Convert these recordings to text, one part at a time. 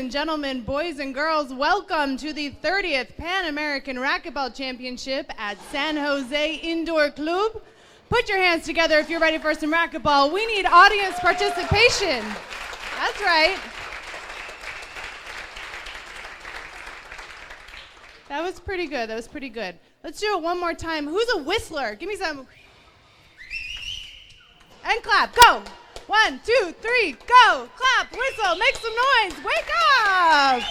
and gentlemen, boys and girls, welcome to the 30th Pan American Racquetball Championship at San Jose Indoor Club. Put your hands together if you're ready for some racquetball. We need audience participation. That's right. That was pretty good. That was pretty good. Let's do it one more time. Who's a whistler? Give me some. And clap. Go. 1, 2, 3, go. Clap, whistle, make some noise. Wake up.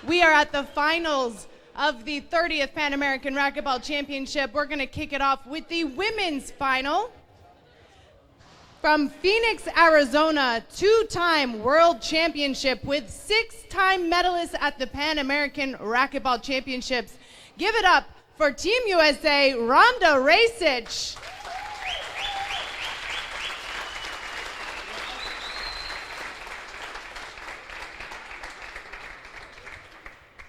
We are at the finals of the 30th Pan American Racquetball Championship. We're going to kick it off with the women's final. From Phoenix, Arizona, two-time world championship with six-time medalist at the Pan American Racquetball Championships. Give it up for Team USA, Rhonda Racich.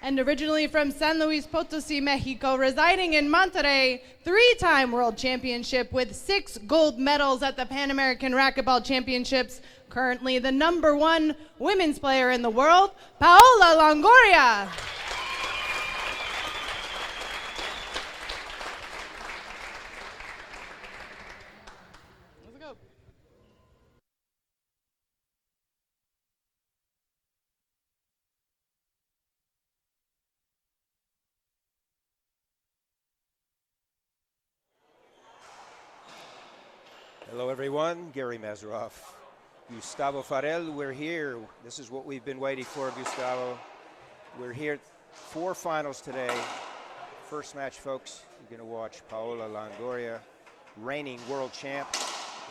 And originally from San Luis Potosí, Mexico, residing in Monterrey, three-time world championship with 6 gold medals at the Pan American Racquetball Championships. Currently the #1 women's player in the world, Paola Longoria. Let's go. Hello everyone, Gary Mazeroff. Gustavo Farel, we're here. This is what we've been waiting for, Gustavo. We're here, 4 finals today. First match, folks, you're gonna watch Paola Longoria, reigning world champ,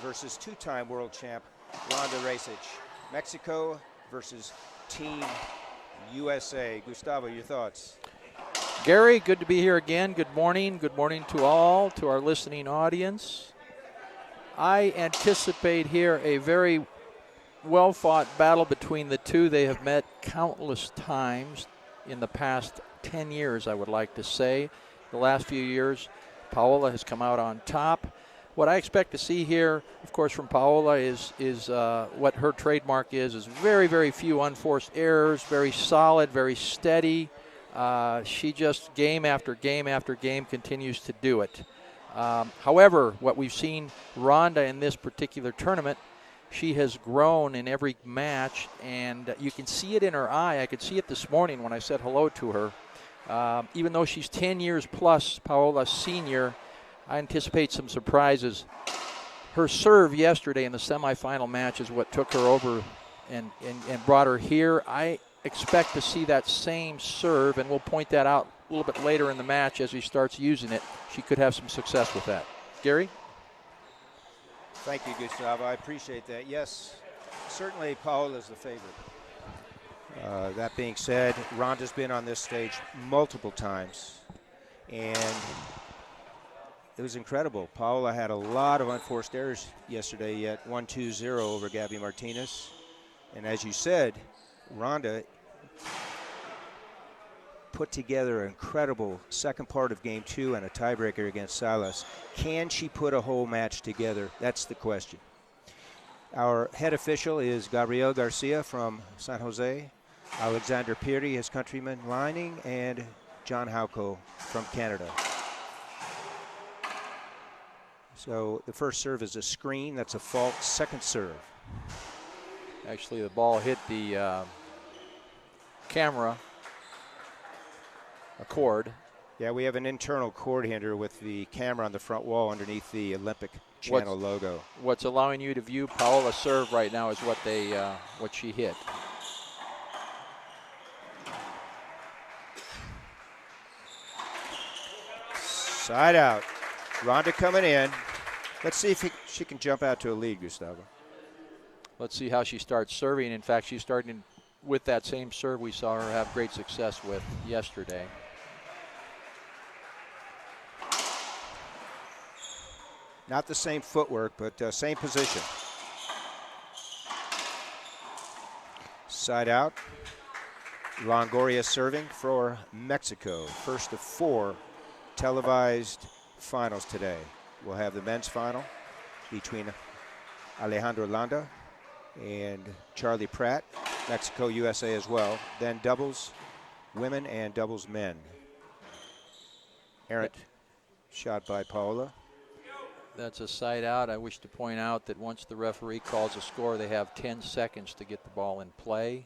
versus two-time world champ, Rhonda Racich. Mexico versus Team USA. Gustavo, your thoughts? Gary, good to be here again. Good morning. Good morning to all, to our listening audience. I anticipate here a very well-fought battle between the two. They have met countless times in the past 10 years, I would like to say. The last few years, Paola has come out on top. What I expect to see here, of course, from Paola is what her trademark is very, very few unforced errors, very solid, very steady. She just game after game after game continues to do it. However, what we've seen Rhonda in this particular tournament, she has grown in every match, and you can see it in her eye. I could see it this morning when I said hello to her. Even though she's 10 years plus, Paola senior, I anticipate some surprises. Her serve yesterday in the semifinal match is what took her over and brought her here. I expect to see that same serve, and we'll point that out a little bit later in the match as he starts using it. She could have some success with that. Gary? Thank you, Gustavo. I appreciate that. Yes, certainly Paola's the favorite. That being said, Rhonda's been on this stage multiple times, and it was incredible. Paola had a lot of unforced errors yesterday, yet 1-2-0 over Gabby Martinez. And as you said, Rhonda put together an incredible second part of game 2 and a tiebreaker against Salas. Can she put a whole match together? That's the question. Our head official is Gabriel Garcia from San Jose, Alexander Piri, his countryman lining, and John Hauko from Canada. So the first serve is a screen. That's a fault. Second serve. Actually, the ball hit the camera, a cord. Yeah, we have an internal cord hinder with the camera on the front wall underneath the Olympic Channel logo. What's allowing you to view Paola's serve right now is what she hit. Side out. Rhonda coming in. Let's see if she can jump out to a lead, Gustavo. Let's see how she starts serving. In fact, she's starting with that same serve we saw her have great success with yesterday. Not the same footwork, but same position. Side out. Longoria serving for Mexico. First of 4 televised finals today. we'll have the men's final between Alejandro Landa and Charlie Pratt, Mexico, USA as well. Then doubles women and doubles men. Errant shot by Paola. That's a side out. I wish to point out that once the referee calls a score, they have 10 seconds to get the ball in play.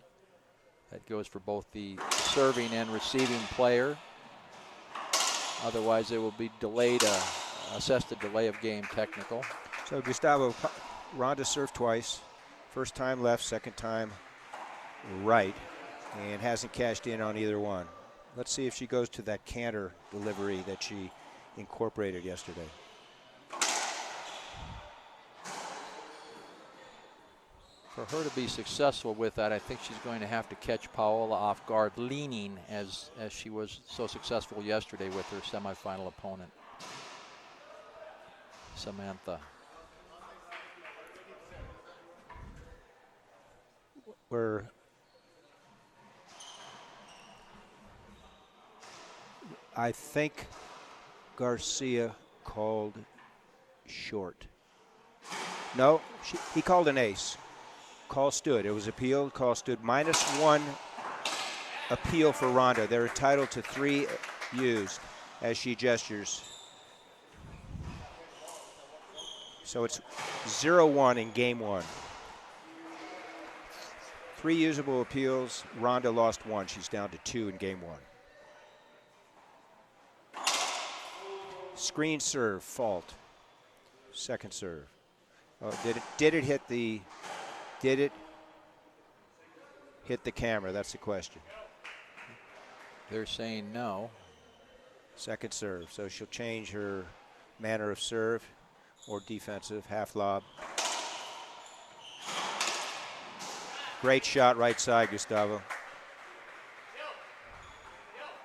That goes for both the serving and receiving player. Otherwise, it will be delayed, assessed a delay of game technical. So Gustavo, Ronda served twice. First time left, second time right, and hasn't cashed in on either one. Let's see if she goes to that canter delivery that she incorporated yesterday. For her to be successful with that, I think she's going to have to catch Paola off guard, leaning as she was so successful yesterday with her semifinal opponent, Samantha. I think Garcia called short. No, he called an ace. Call stood. It was appealed. Call stood. -1 appeal for Ronda. They're entitled to 3 used as she gestures. So it's 0-1 in game 1. 3 usable appeals. Ronda lost 1. She's down to 2 in game 1. Screen serve, fault. Second serve. Oh, did it hit the camera? That's the question. They're saying no. Second serve. So she'll change her manner of serve or defensive, half lob. Great shot right side, Gustavo.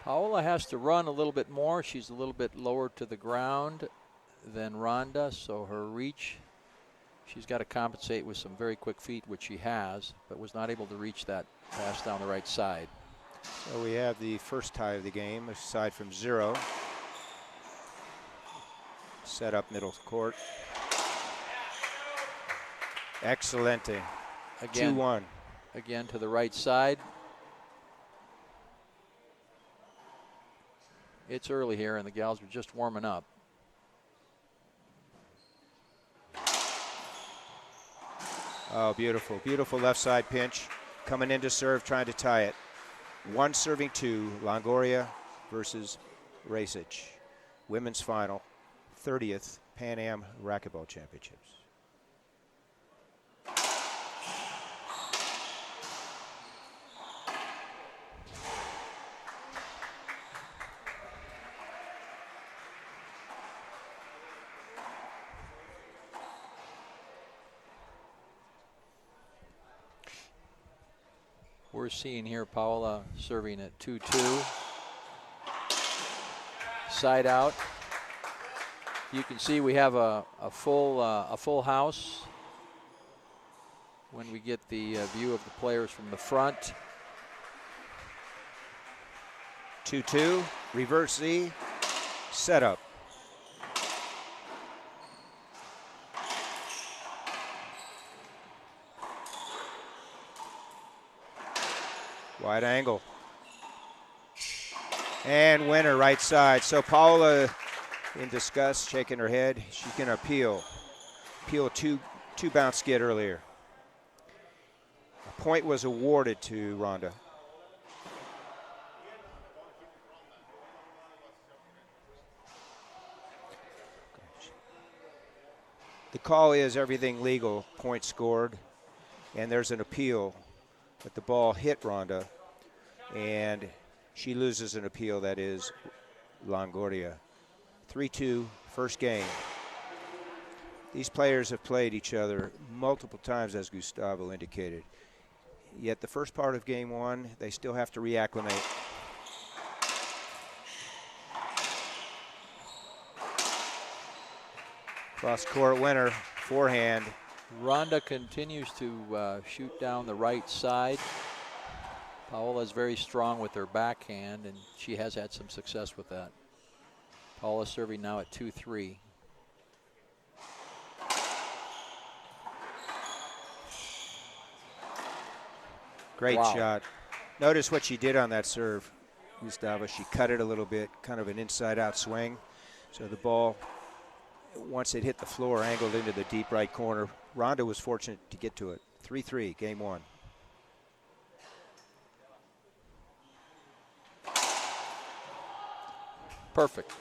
Paola has to run a little bit more. She's a little bit lower to the ground than Ronda, so her reach, she's got to compensate with some very quick feet, which she has, but was not able to reach that pass down the right side. So we have the first tie of the game, aside from 0. Set up middle court. Excelente. Again, 2-1. Again to the right side. It's early here, and the gals are just warming up. Oh, beautiful. Beautiful left side pinch. Coming in to serve, trying to tie it. 1 serving 2, Longoria versus Racquetball. Women's final, 30th Pan Am Racquetball Championships. We're seeing here Paola serving at 2-2. Side out. You can see we have a full house when we get the view of the players from the front. 2-2, reverse Z, setup. Wide angle. And winner right side. So Paola in disgust, shaking her head. She's going to appeal. Appeal a two bounce skid earlier. A point was awarded to Ronda. The call is everything legal, point scored, and there's an appeal. But the ball hit Ronda, and she loses an appeal. That is Longoria. 3-2, first game. These players have played each other multiple times, as Gustavo indicated. Yet the first part of game 1, they still have to reacclimate. Cross-court winner, forehand. Ronda continues to shoot down the right side. Paola is very strong with her backhand, and she has had some success with that. Paola serving now at 2-3. Great Wow. shot. Notice what she did on that serve, Gustavo. She cut it a little bit, kind of an inside-out swing. So the ball, once it hit the floor, angled into the deep right corner. Ronda was fortunate to get to it. 3-3, game one. Perfect.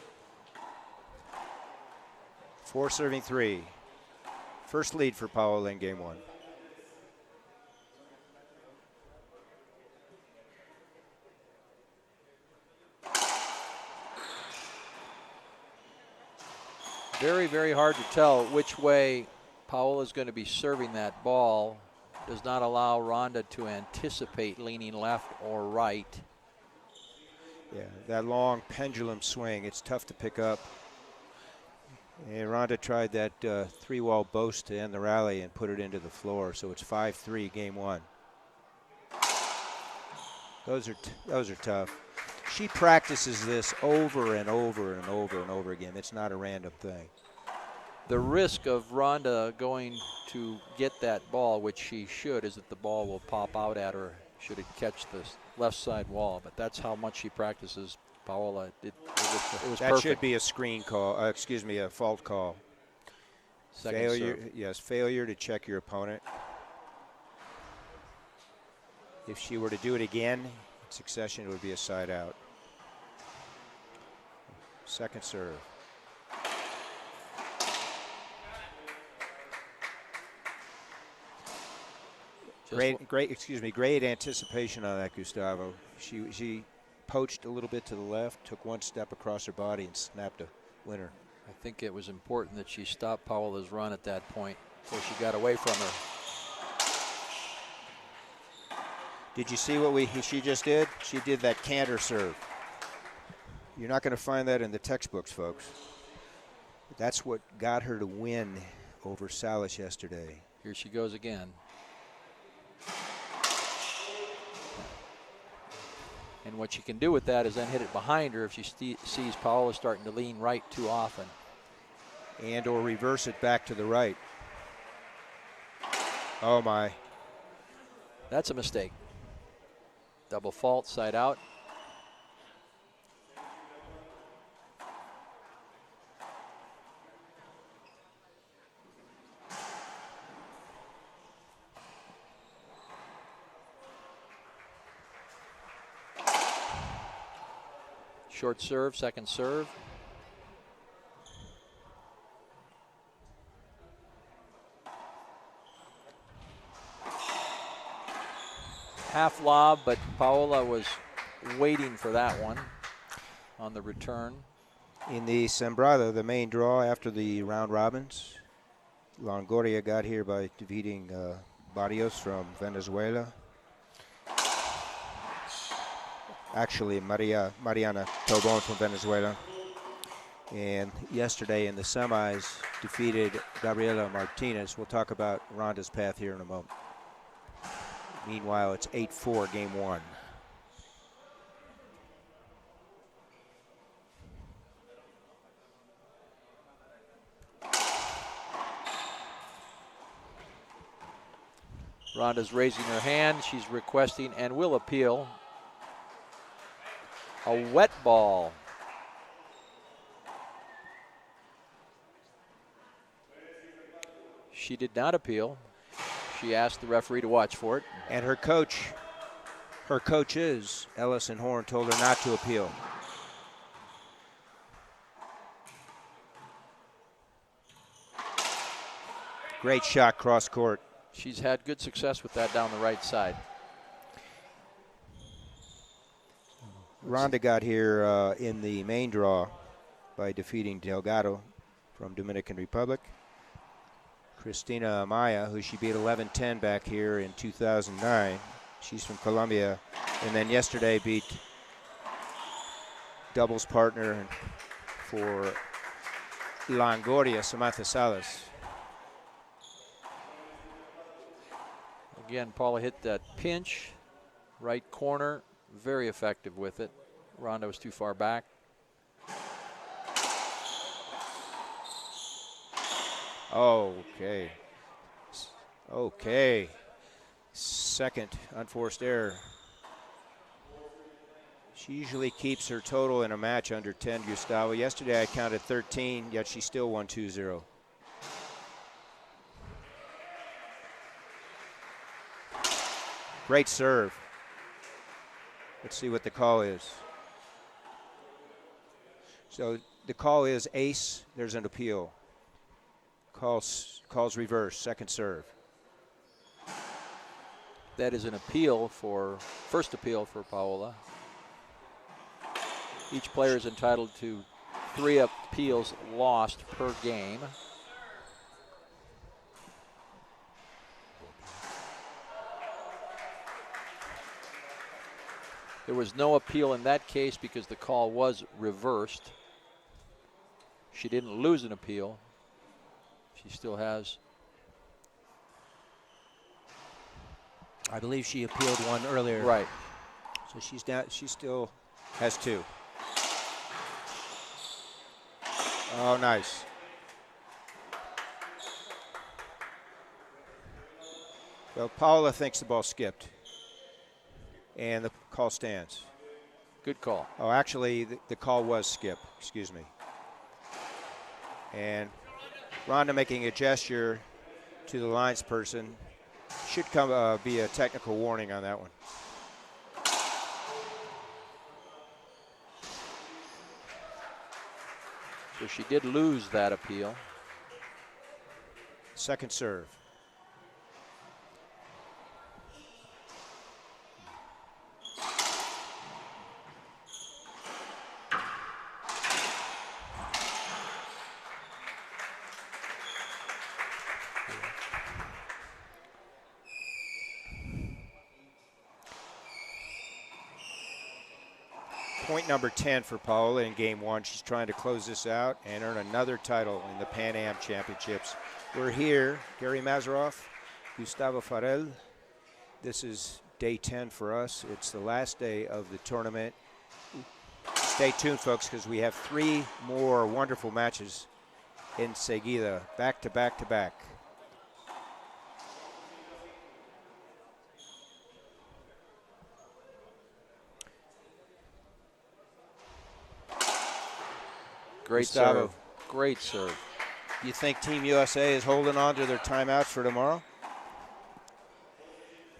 4 serving 3. First lead for Paola in game one. Very, very hard to tell which way Paola is going to be serving that ball. Does not allow Ronda to anticipate leaning left or right. Yeah, that long pendulum swing, it's tough to pick up. And Ronda tried that three-wall boast to end the rally and put it into the floor, so it's 5-3, game one. Those are tough. She practices this over and over and over and over again. It's not a random thing. The risk of Ronda going to get that ball, which she should, is that the ball will pop out at her should it catch the left side wall. But that's how much she practices. Paola, it was That perfect. should be a screen call, a fault call. Second Failure, serve. yes, failure to check your opponent. If she were to do it again in succession, it would be a side out. Second serve. Great anticipation on that, Gustavo. She poached a little bit to the left, took one step across her body and snapped a winner. I think it was important that she stopped Paola's run at that point before she got away from her. Did you see what she just did? She did that canter serve. You're not going to find that in the textbooks, folks. That's what got her to win over Salas yesterday. Here she goes again. And what she can do with that is then hit it behind her if she sees Paola starting to lean right too often. And or reverse it back to the right. Oh, my. That's a mistake. Double fault, side out. Short serve, second serve. Half lob, but Paola was waiting for that one on the return. In the Sembrado, the main draw after the round robins, Longoria got here by defeating Barrios from Venezuela. Actually, Mariana Tobon from Venezuela. And yesterday in the semis, defeated Gabriela Martinez. We'll talk about Ronda's path here in a moment. Meanwhile, it's 8-4, game one. Ronda's raising her hand. She's requesting and will appeal a wet ball. She did not appeal. She asked the referee to watch for it. And her coaches, Ellis and Horn, told her not to appeal. Great shot cross court. She's had good success with that down the right side. Ronda got here in the main draw by defeating Delgado from Dominican Republic. Cristina Amaya, who she beat 11-10 back here in 2009. She's from Colombia. And then yesterday beat doubles partner for Longoria, Samantha Salas. Again, Paula hit that pinch, right corner, very effective with it. Ronda was too far back. Okay. Second unforced error. She usually keeps her total in a match under 10, Gustavo. Yesterday I counted 13, yet she still won 2-0. Great serve. Let's see what the call is. So the call is ace. There's an appeal. Calls reverse, second serve. That is an appeal for, first appeal for Paola. Each player is entitled to 3 appeals lost per game. There was no appeal in that case because the call was reversed. She didn't lose an appeal. She still has. I believe she appealed one earlier. Right. So she's down. She still has 2. Oh, nice. Well, Paola thinks the ball skipped. And the call stands. Good call. Oh, actually, the call was skip. Excuse me. And Rhonda making a gesture to the lines person. Should come be a technical warning on that one. So she did lose that appeal. Second serve. Point number 10 for Paola in game 1. She's trying to close this out and earn another title in the Pan Am Championships. We're here, Gary Mazeroff, Gustavo Farel. This is day 10 for us. It's the last day of the tournament. Stay tuned, folks, because we have 3 more wonderful matches enseguida, back to back to back. Great Gustavo. serve. Great serve. You think Team USA is holding on to their timeouts for tomorrow?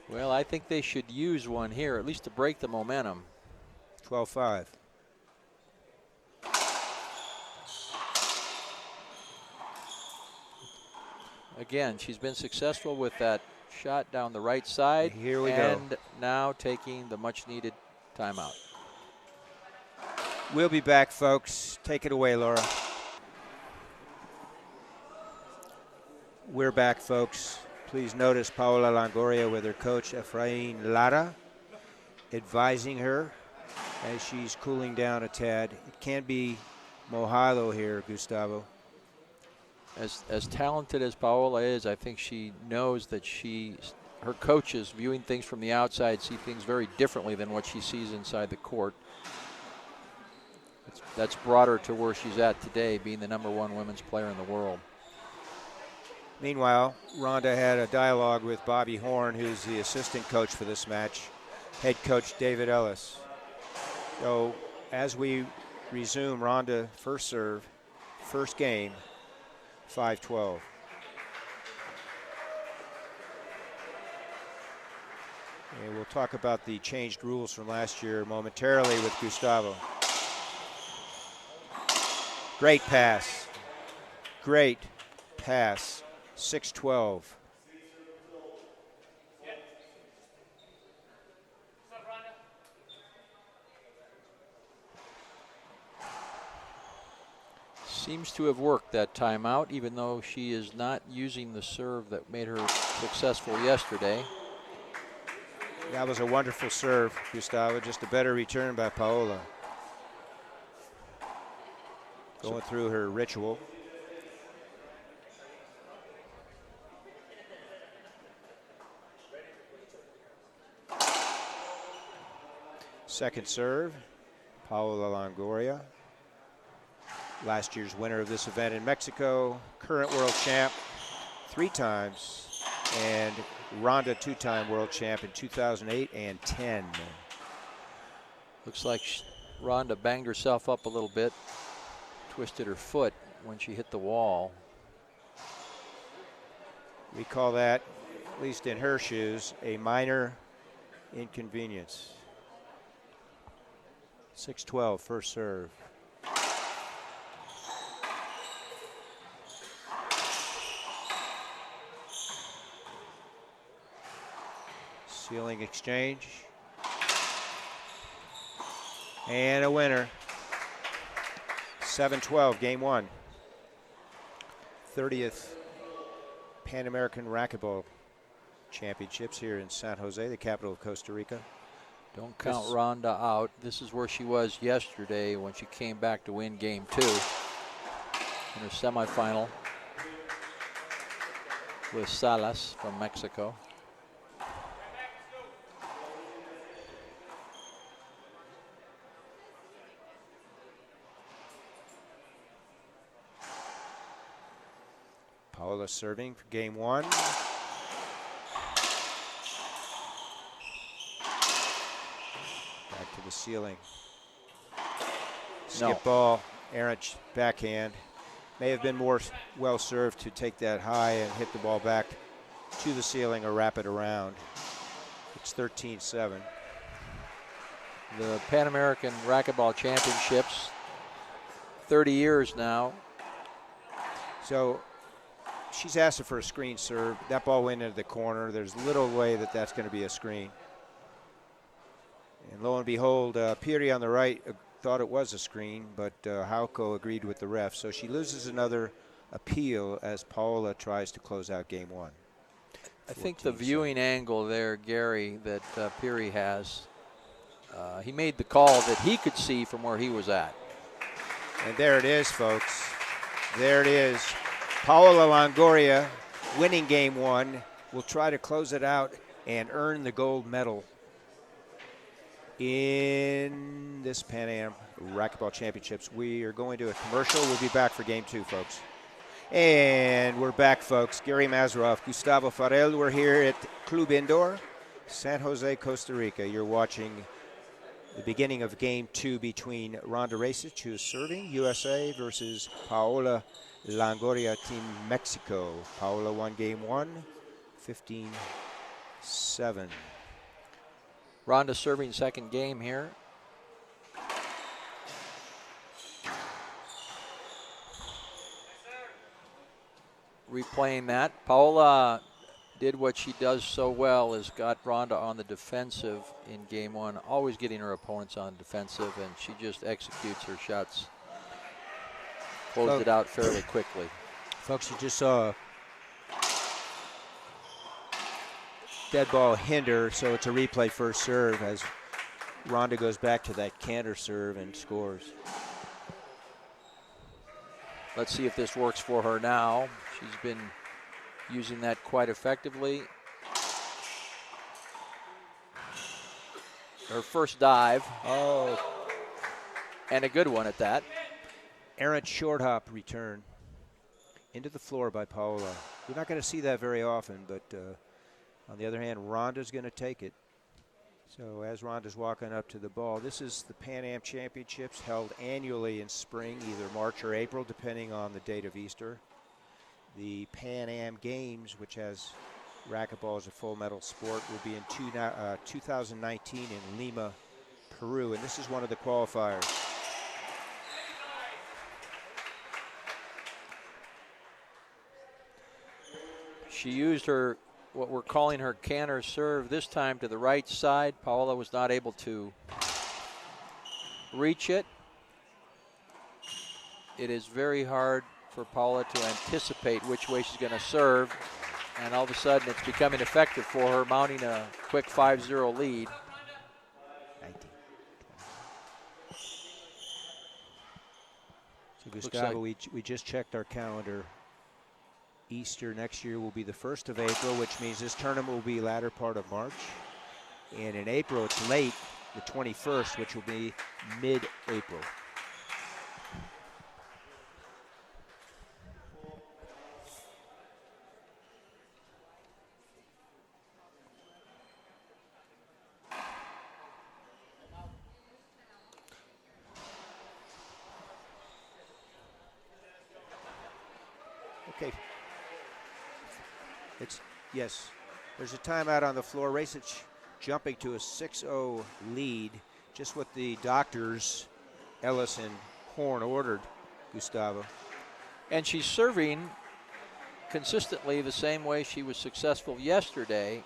Well, I think they should use one here, at least to break the momentum. 12-5. Again, she's been successful with that shot down the right side. Here we go. And now taking the much-needed timeout. We'll be back, folks. Take it away, Laura. We're back, folks. Please notice Paola Longoria with her coach, Efrain Lara, advising her as she's cooling down a tad. It can be mojado here, Gustavo. As talented as Paola is, I think she knows that her coaches, viewing things from the outside, see things very differently than what she sees inside the court. That's brought her to where she's at today, being the #1 women's player in the world. Meanwhile, Rhonda had a dialogue with Bobby Horn, who's the assistant coach for this match, head coach David Ellis. So as we resume, Rhonda first serve, first game, 5-12. And we'll talk about the changed rules from last year momentarily with Gustavo. Great pass. Great pass. 6-12. Seems to have worked that timeout, even though she is not using the serve that made her successful yesterday. That was a wonderful serve, Gustavo. Just a better return by Paola. Going through her ritual. Second serve, Paola Longoria. Last year's winner of this event in Mexico, current world champ 3 times. and Ronda, two-time world champ in 2008 and 10. Looks like Ronda banged herself up a little bit, twisted her foot when she hit the wall. We call that, at least in her shoes, a minor inconvenience. 6-12, first serve. Ceiling exchange. And a winner. 7-12, game one. 30th Pan American Racquetball Championships here in San Jose, the capital of Costa Rica. Don't count Ronda out. This is where she was yesterday when she came back to win game 2 in her semifinal with Salas from Mexico. Paola serving for game one. Back to the ceiling. Skip ball, errant backhand. May have been more well served to take that high and hit the ball back to the ceiling or wrap it around. It's 13-7. The Pan American Racquetball Championships, 30 years now. So she's asking for a screen serve. That ball went into the corner. There's little way that that's going to be a screen. And lo and behold, Piri on the right thought it was a screen, but Hauko agreed with the ref. So she loses another appeal as Paola tries to close out game one. I think the viewing angle there, Gary, that Piri has, he made the call that he could see from where he was at. And there it is, folks. There it is. Paola Longoria winning game one will try to close it out and earn the gold medal in this Pan Am Racquetball Championships. We are going to a commercial. We'll be back for game two, folks. And we're back, folks. Gary Mazeroff, Gustavo Farel. We're here at Club Indoor, San Jose, Costa Rica. You're watching the beginning of game two between Ronda Racich, who is serving, USA, versus Paola Longoria, Team Mexico. Paola won game one, 15-7. Ronda serving second game here. Replaying that. Paola did what she does so well, is got Ronda on the defensive in game one, always getting her opponents on defensive, and she just executes her shots. Closed it out fairly quickly. Folks, you just saw dead ball hinder, so it's a replay first serve as Ronda goes back to that canter serve and scores. Let's see if this works for her now. She's been using that quite effectively. Her first dive. Oh. And a good one at that. Errant short hop return into the floor by Paola. You're not going to see that very often, but on the other hand, Ronda's going to take it. So as Ronda's walking up to the ball, this is the Pan Am Championships held annually in spring, either March or April, depending on the date of Easter. The Pan Am Games, which has racquetball as a full medal sport, will be in 2019 in Lima, Peru, and this is one of the qualifiers. She used her, what we're calling her canter serve, this time to the right side. Paola was not able to reach it. It is very hard for Paola to anticipate which way she's going to serve, and all of a sudden it's becoming effective for her, mounting a quick 5-0 lead. 19. So Gustavo, we just checked our calendar. Easter next year will be the 1st of April, which means this tournament will be latter part of March. And in April, it's late, the 21st, which will be mid-April. Yes. There's a timeout on the floor. Racquetball jumping to a 6-0 lead. Just what the doctors, Ellis and Horn, ordered, Gustavo. And she's serving consistently the same way she was successful yesterday.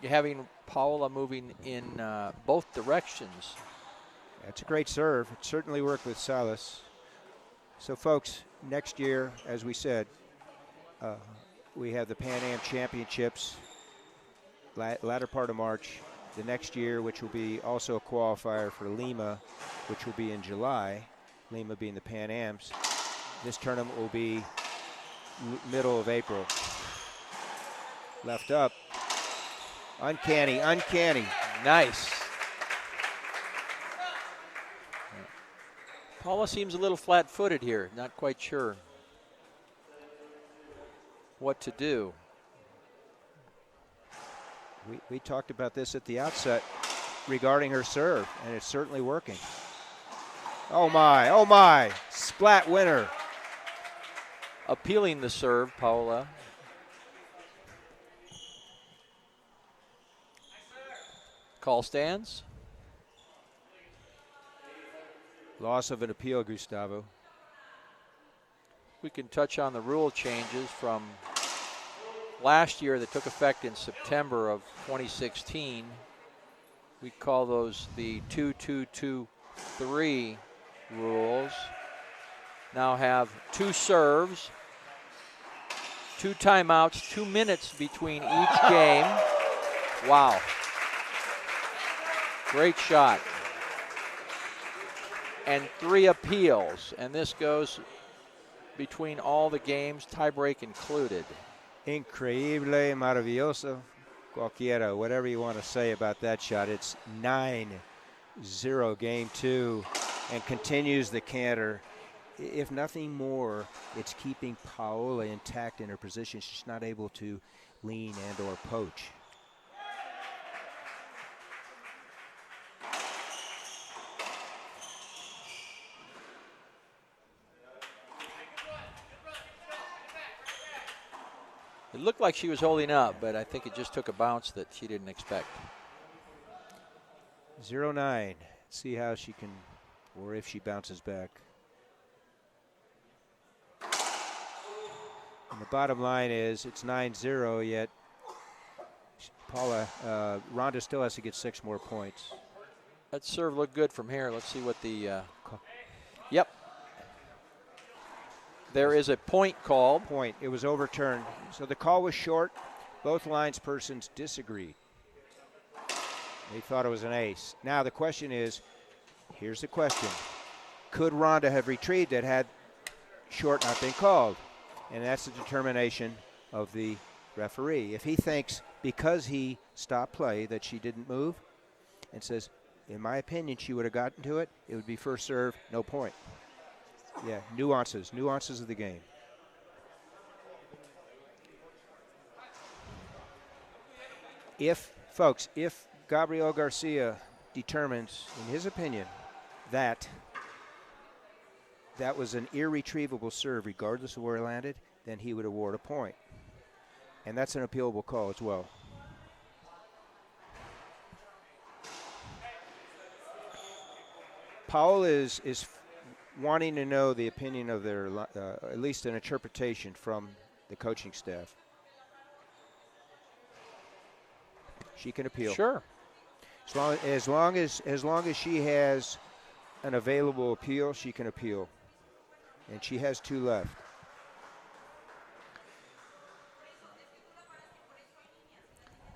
You're having Paola moving in both directions. That's a great serve. It certainly worked with Salas. So, folks, next year, as we said, we have the Pan Am Championships, latter part of March. The next year, which will be also a qualifier for Lima, which will be in July, Lima being the Pan Ams. This tournament will be middle of April. Left up. Uncanny. Nice. Paula seems a little flat-footed here, not quite sure what to do. We talked about this at the outset regarding her serve, and it's certainly working. Oh my, splat winner. Appealing the serve, Paola. Call stands. Loss of an appeal, Gustavo. We can touch on the rule changes from last year that took effect in September of 2016. We call those the 2-2-2-3 rules. Now have 2 serves, 2 timeouts, 2 minutes between each game. Wow. Great shot. And 3 appeals, and this goes between all the games, tiebreak included. Increíble, maravilloso, cualquiera, whatever you want to say about that shot. It's 9-0 game 2 and continues the canter. If nothing more, it's keeping Paola intact in her position. She's not able to lean and or poach. It looked like she was holding up, but I think it just took a bounce that she didn't expect. 0-9. See how she can, or if she bounces back. And the bottom line is it's 9-0, yet Ronda still has to get 6 more points. That serve looked good from here. Let's see what the, yep. There is a point called. Point. It was overturned. So the call was short. Both linespersons disagreed. They thought it was an ace. Now the question is, here's the question. Could Ronda have retrieved it had short not been called? And that's the determination of the referee. If he thinks because he stopped play that she didn't move and says, in my opinion, she would have gotten to it, it would be first serve, no point. Yeah, nuances of the game. If Gabriel Garcia determines, in his opinion, that was an irretrievable serve regardless of where it landed, then he would award a point. And that's an appealable call as well. Paul is wanting to know the opinion of their, at least an interpretation from the coaching staff. She can appeal. Sure. As long as she has an available appeal, she can appeal. And she has 2 left.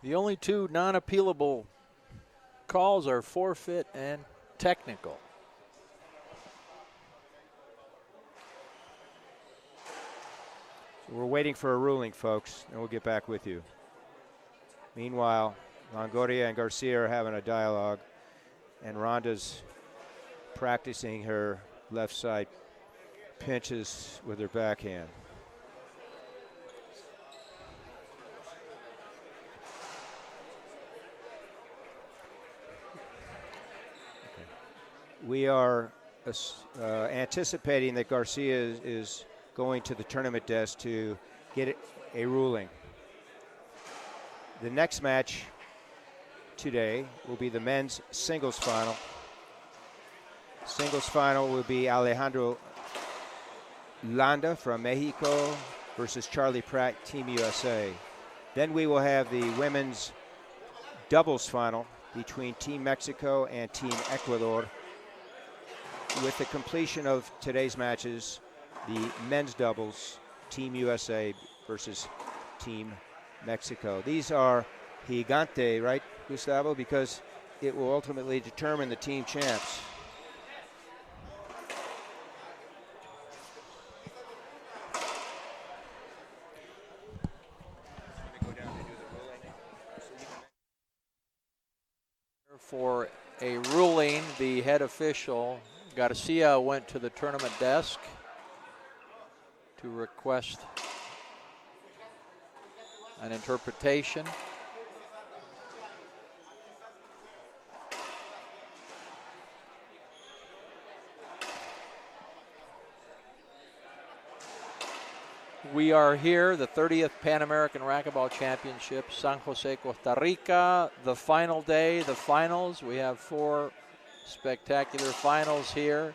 The only 2 non-appealable calls are forfeit and technical. So we're waiting for a ruling, folks, and we'll get back with you. Meanwhile, Longoria and Garcia are having a dialogue, and Ronda's practicing her left side pinches with her backhand. Okay. We are anticipating that Garcia is going to the tournament desk to get a ruling. The next match today will be the men's singles final. Singles final will be Alejandro Landa from Mexico versus Charlie Pratt, Team USA. Then we will have the women's doubles final between Team Mexico and Team Ecuador. With the completion of today's matches, the men's doubles, Team USA versus Team Mexico. These are gigante, right, Gustavo? Because it will ultimately determine the team champs. For a ruling, the head official, Garcia, went to the tournament desk to request an interpretation. We are here, the 30th Pan American Racquetball Championships, San Jose, Costa Rica. The final day, the finals. We have 4 spectacular finals here.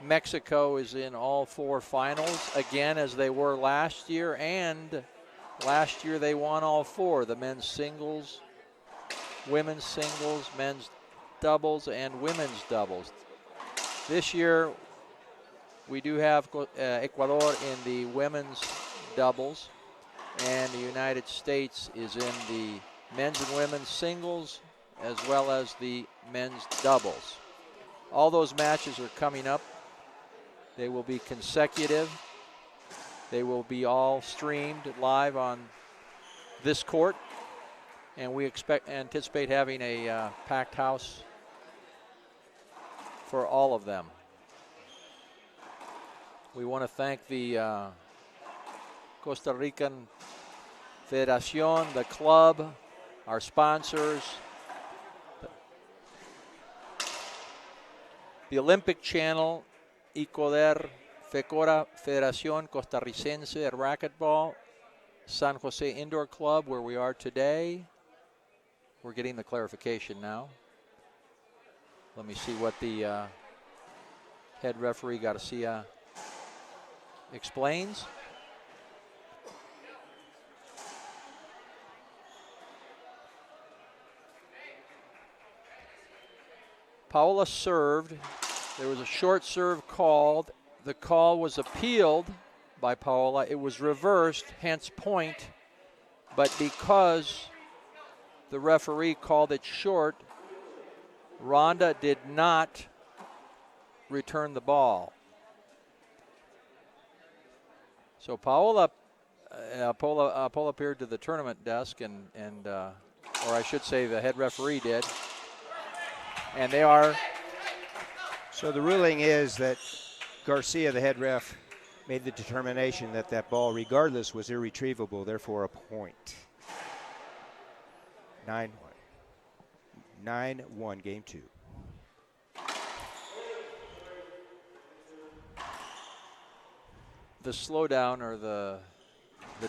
Mexico is in all 4 finals, again, as they were last year. And last year they won all 4, the men's singles, women's singles, men's doubles, and women's doubles. This year, we do have Ecuador in the women's doubles, and the United States is in the men's and women's singles as well as the men's doubles. All those matches are coming up. They will be consecutive. They will be all streamed live on this court, and we anticipate having a packed house for all of them. We want to thank the Costa Rican Federación, the club, our sponsors, the Olympic Channel, ICODER, FECORA, Federación Costarricense de Racquetball, San Jose Indoor Club, where we are today. We're getting the clarification now. Let me see what the head referee Garcia explains. Paola served. There was a short serve called. The call was appealed by Paola. It was reversed, hence point. But because the referee called it short, Rhonda did not return the ball. So Paola appeared to the tournament desk, or I should say the head referee did. And they are. So the ruling is that Garcia, the head ref, made the determination that that ball, regardless, was irretrievable, therefore a point. 9-1. 9-1, game 2. The slowdown or the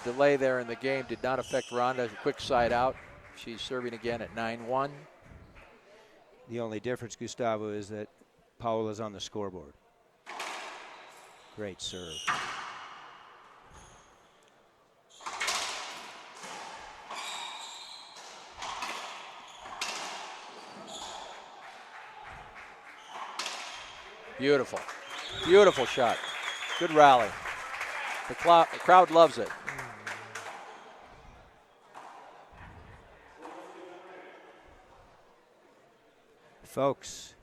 delay there in the game did not affect Rhonda. Quick side out. She's serving again at 9-1. The only difference, Gustavo, is that Paola's on the scoreboard. Great serve. Beautiful. Beautiful shot. Good rally. The crowd loves it. Folks,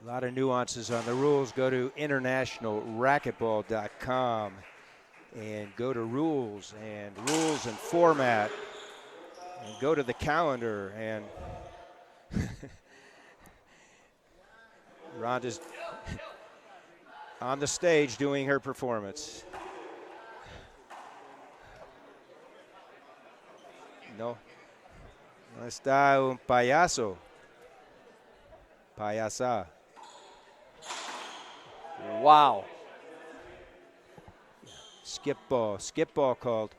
a lot of nuances on the rules. Go to internationalracquetball.com and go to rules and format and go to the calendar, and Rhonda's on the stage doing her performance. No está un payaso. Payasa. Wow. Skip ball called.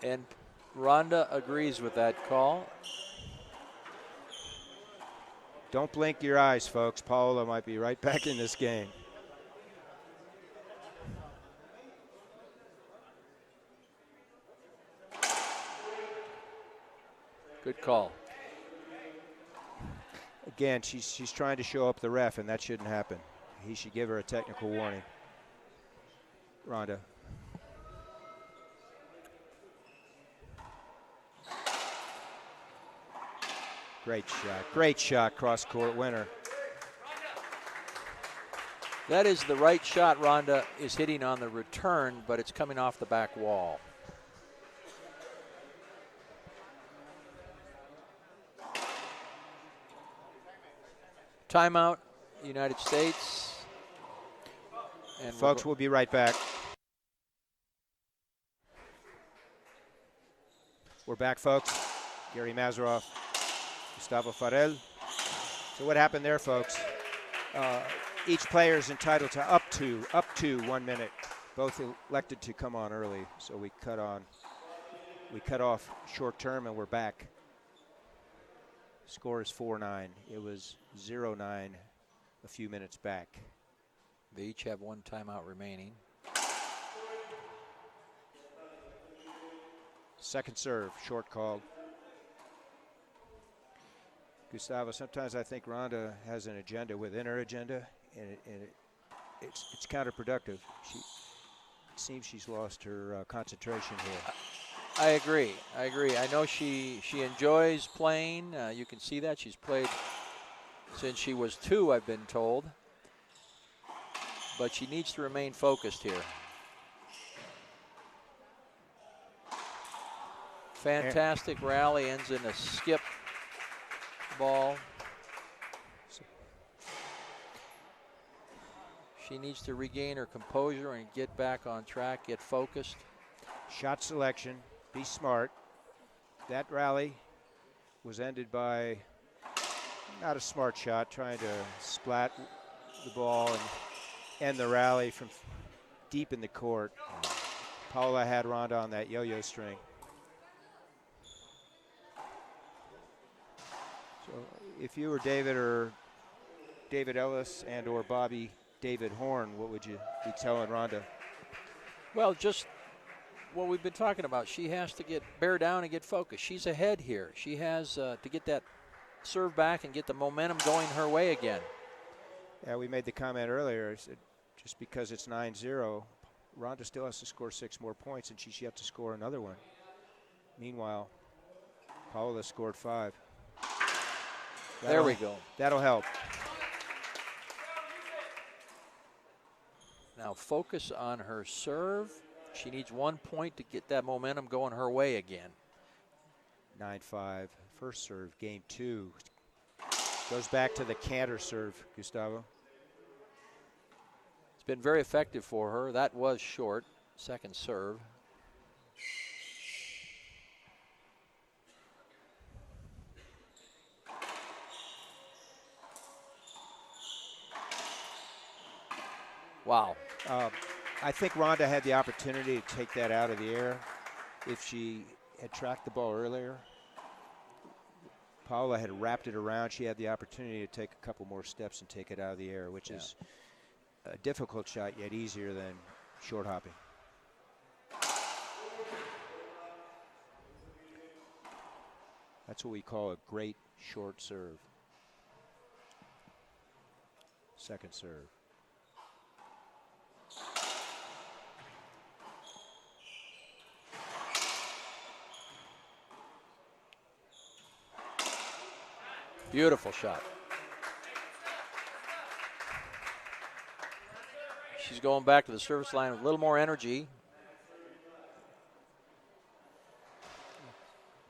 And Rhonda agrees with that call. Don't blink your eyes, folks. Paola might be right back in this game. Good call. Again, she's trying to show up the ref, and that shouldn't happen. He should give her a technical warning. Rhonda. Great shot, cross-court winner. That is the right shot Rhonda is hitting on the return, but it's coming off the back wall. Timeout, United States. And folks, we'll be right back. We're back, folks. Gary Mazeroff, Gustavo Farel. So what happened there, folks? Each player is entitled to up to 1 minute. Both elected to come on early, so we cut off short term, and we're back. Score is 4-9. It was 0-9 a few minutes back. They each have one timeout remaining. Second serve, short called. Gustavo, sometimes I think Rhonda has an agenda within her agenda, and it's counterproductive. It seems she's lost her concentration here. I agree. I know she enjoys playing. You can see that. She's played since she was 2, I've been told. But she needs to remain focused here. Fantastic rally, ends in a skip ball. She needs to regain her composure and get back on track, get focused. Shot selection, be smart. That rally was ended by not a smart shot, trying to splat the ball and end the rally from deep in the court. Paola had Rhonda on that yo-yo string. So if you were David Ellis and or Bobby David Horn, what would you be telling Rhonda? Well, just what we've been talking about. She has to bear down and get focused. She's ahead here. She has to get that serve back and get the momentum going her way again. Yeah, we made the comment earlier. Just because it's 9-0, Rhonda still has to score 6 more points, and she's yet to score another one. Meanwhile, Paola scored 5. There we go. That'll help. Now focus on her serve. She needs 1 point to get that momentum going her way again. 9-5, first serve, game 2. Goes back to the canter serve, Gustavo. It's been very effective for her. That was short, second serve. Wow. I think Rhonda had the opportunity to take that out of the air if she had tracked the ball earlier. Paola had wrapped it around. She had the opportunity to take a couple more steps and take it out of the air, which is a difficult shot, yet easier than short hopping. That's what we call a great short serve. Second serve. Beautiful shot. She's going back to the service line with a little more energy.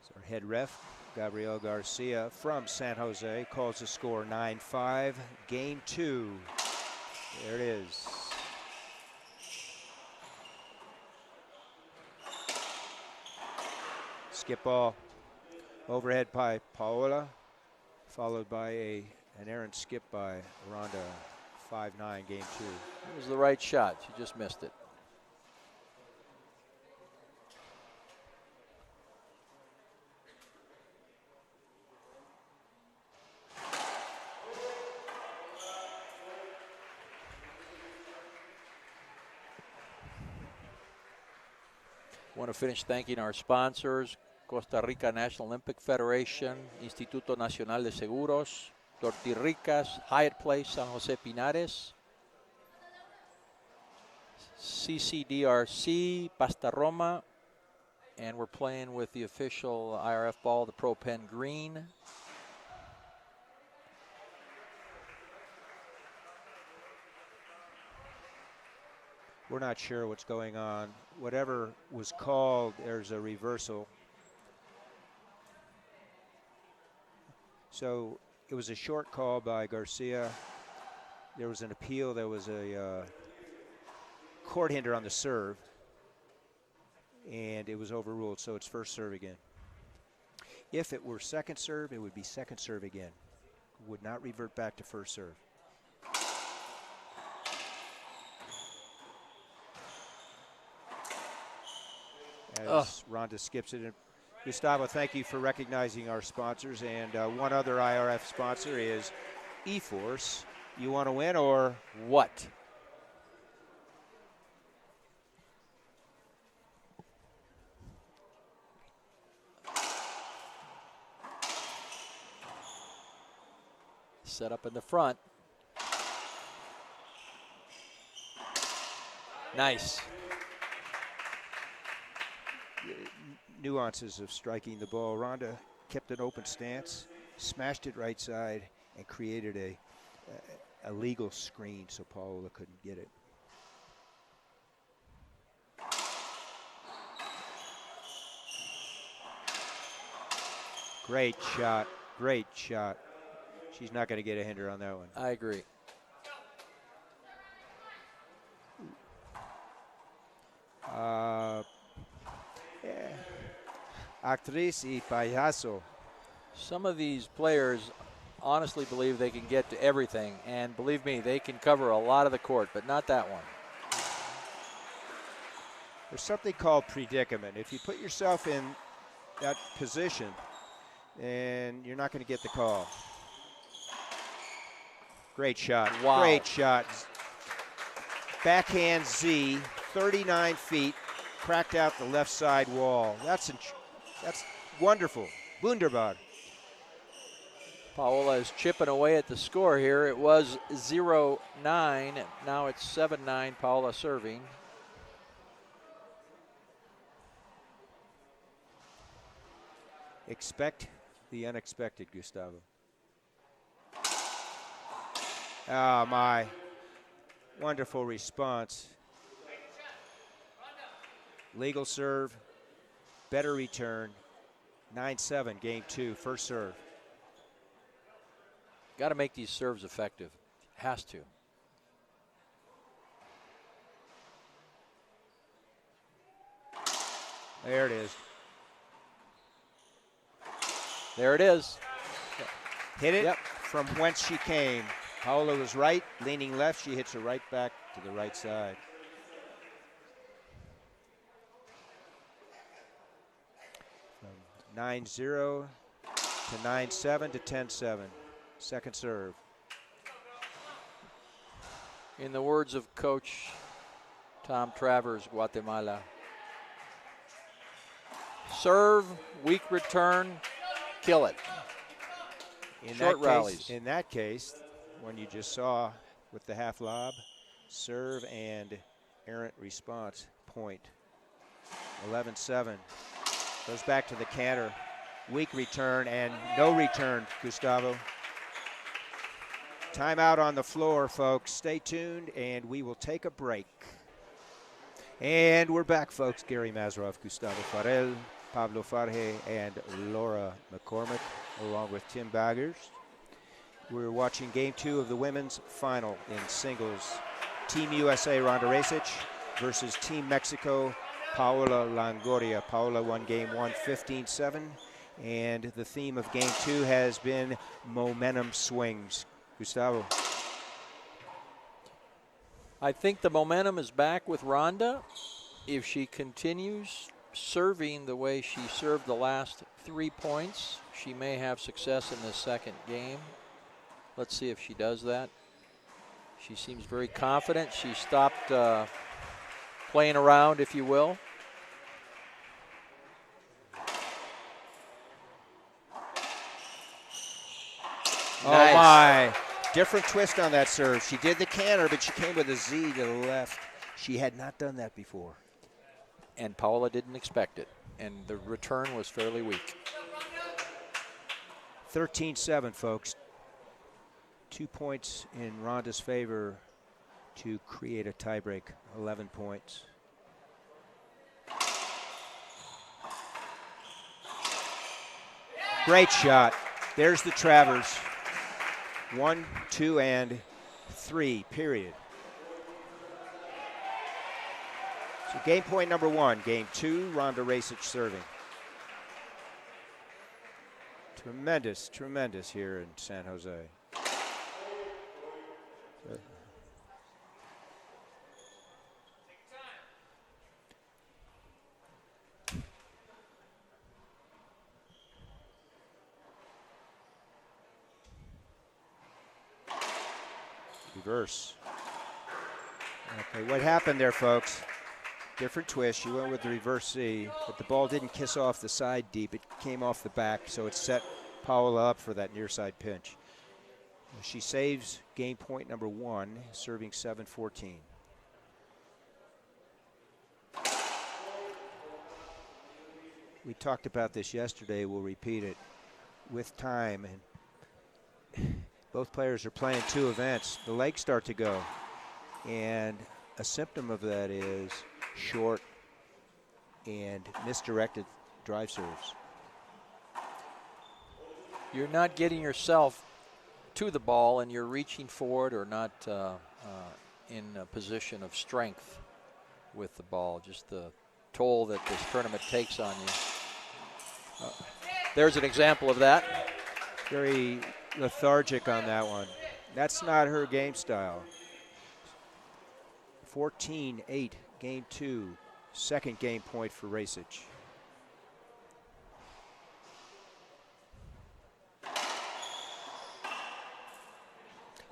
So our head ref, Gabriel Garcia from San Jose, calls the score 9-5, game 2. There it is. Skip ball, overhead by Paola, followed by an errant skip by Rhonda. 5-9, game 2. It was the right shot. She just missed it. Want to finish thanking our sponsors, Costa Rica National Olympic Federation, Instituto Nacional de Seguros, Tortirricas, Hyatt Place, San Jose Pinares, CCDRC, Pasta Roma, and we're playing with the official IRF ball, the Pro Pen Green. We're not sure what's going on. Whatever was called, there's a reversal. So it was a short call by Garcia. There was an appeal. There was a court hinder on the serve, and it was overruled, so it's first serve again. If it were second serve, it would be second serve again. Would not revert back to first serve. As Rhonda skips it. Gustavo, thank you for recognizing our sponsors. And one other IRF sponsor is eForce. You want to win or what? Set up in the front. Nice. Nuances of striking the ball. Rhonda kept an open stance, smashed it right side, and created a legal screen so Paola couldn't get it. Great shot, great shot. She's not going to get a hinder on that one. I agree. Yeah. Actriz y payaso. Some of these players honestly believe they can get to everything, and believe me, they can cover a lot of the court, but not that one. There's something called predicament. If you put yourself in that position, and you're not going to get the call. Great shot. Wow. Great shot. Backhand Z, 39 feet, cracked out the left side wall. That's wonderful. Wunderbar. Paola is chipping away at the score here. It was 0-9. Now it's 7-9. Paola serving. Expect the unexpected, Gustavo. Oh, my. Wonderful response. Legal serve. Better return. 9-7, game 2, first serve. Got to make these serves effective. Has to. There it is. There it is. Hit it Yep. from whence she came. Paola was right, leaning left. She hits her right back to the right side. From 9-0 to 9-7 to 10-7. Second serve. In the words of Coach Tom Travers, Guatemala. Serve, weak return, kill it. Short rallies. In that case, when you just saw with the half lob, serve and errant response, point. 11-7. Goes back to the canter. Weak return and no return, Gustavo. Timeout on the floor, folks. Stay tuned, and we will take a break. And we're back, folks. Gary Mazarov, Gustavo Farrell, Pablo Farge, and Laura McCormick, along with Tim Baggers. We're watching Game 2 of the women's final in singles. Team USA, Ronda Racich, versus Team Mexico, Paola Longoria. Paola won Game 1, 15-7. And the theme of Game 2 has been momentum swings. Gustavo. I think the momentum is back with Ronda. If she continues serving the way she served the last 3 points, she may have success in the second game. Let's see if she does that. She seems very confident. She stopped playing around, if you will. Oh, Nice. my. Different twist on that serve. She did the canter, but she came with a Z to the left. She had not done that before. And Paola didn't expect it. And the return was fairly weak. 13-7, folks. 2 points in Ronda's favor to create a tiebreak. 11 points. Great shot. There's the Travers. 1, 2, and 3, period. So game point number 1. Game 2, Ronda Racich serving. Tremendous, tremendous here in San Jose. Reverse. Okay, what happened there, folks? Different twist. She went with the reverse C, but the ball didn't kiss off the side deep. It came off the back, so it set Paola up for that near side pinch. She saves game point number 1, serving 7-14. We talked about this yesterday. We'll repeat it. With time, and both players are playing 2 events, the legs start to go. And a symptom of that is short and misdirected drive serves. You're not getting yourself to the ball, and you're reaching forward or not in a position of strength with the ball. Just the toll that this tournament takes on you. There's an example of that. Very lethargic on that one. That's not her game style. 14-8, game 2. Second game point for Racich. I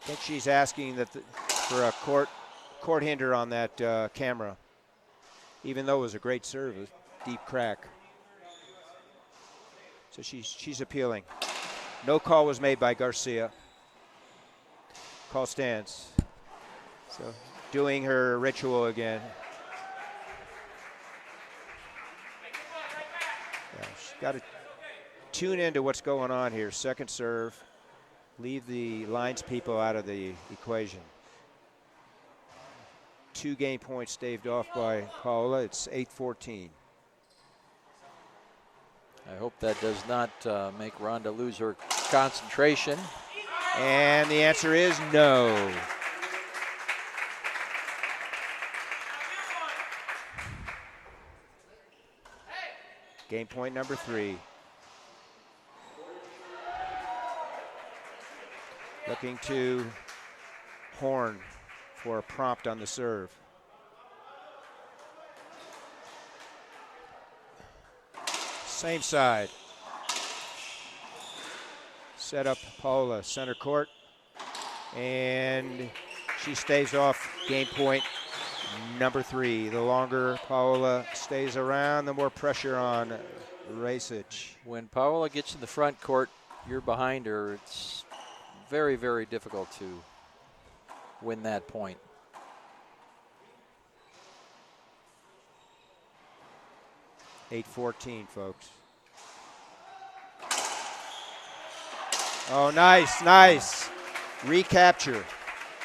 think she's asking that for a court hinder on that camera. Even though it was a great serve, a deep crack. So she's appealing. No call was made by Garcia. Call stands. So doing her ritual again. Yeah, she's got to tune into what's going on here. Second serve. Leave the lines people out of the equation. 2 game points staved off by Paola. It's 8-14. I hope that does not make Ronda lose her concentration. And the answer is no. Game point number 3. Looking to Horn for a prompt on the serve. Same side. Set up Paola, center court. And she stays off game point number 3. The longer Paola stays around, the more pressure on Racich. When Paola gets in the front court, you're behind her. It's very, very difficult to win that point. (8-14), folks. Oh, nice. Recapture.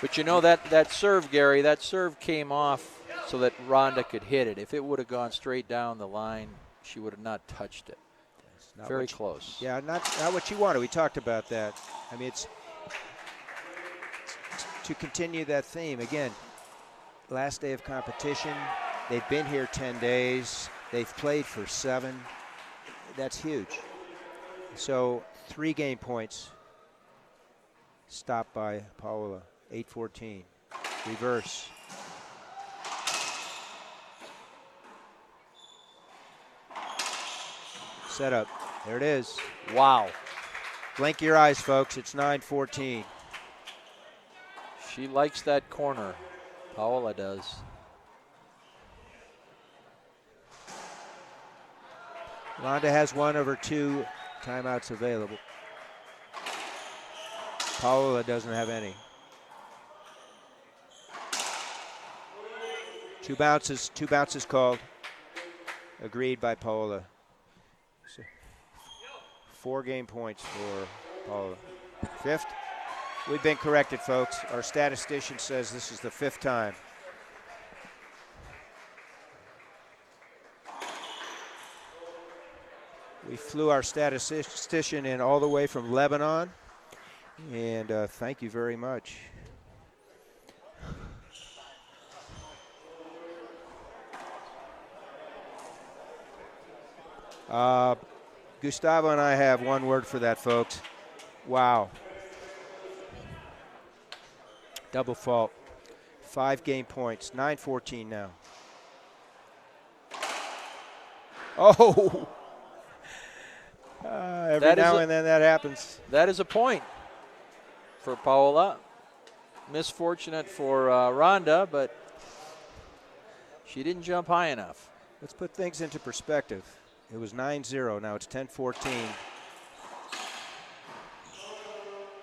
But you know that serve, Gary, that serve came off so that Ronda could hit it. If it would have gone straight down the line, she would have not touched it. Very close. Yeah, not what you wanted. We talked about that. I mean, it's to continue that theme. Again, last day of competition. They've been here 10 days. They've played for 7. That's huge. So 3 game points stopped by Paola. 8-14. Reverse. Set up. There it is. Wow. Blink your eyes, folks. It's 9-14. She likes that corner. Paola does. Ronda has 1 of her 2 timeouts available. Paola doesn't have any. 2 bounces called. Agreed by Paola. So 4 game points for Paola. 5th. We've been corrected, folks. Our statistician says this is the 5th time. We flew our statistician in all the way from Lebanon, and thank you very much. Gustavo and I have one word for that, folks. Wow. Double fault. 5 game points. 9-14 now. Oh! Every now and then that happens. That is a point for Paola. Misfortunate for Rhonda, but she didn't jump high enough. Let's put things into perspective. It was 9-0. Now it's 10-14.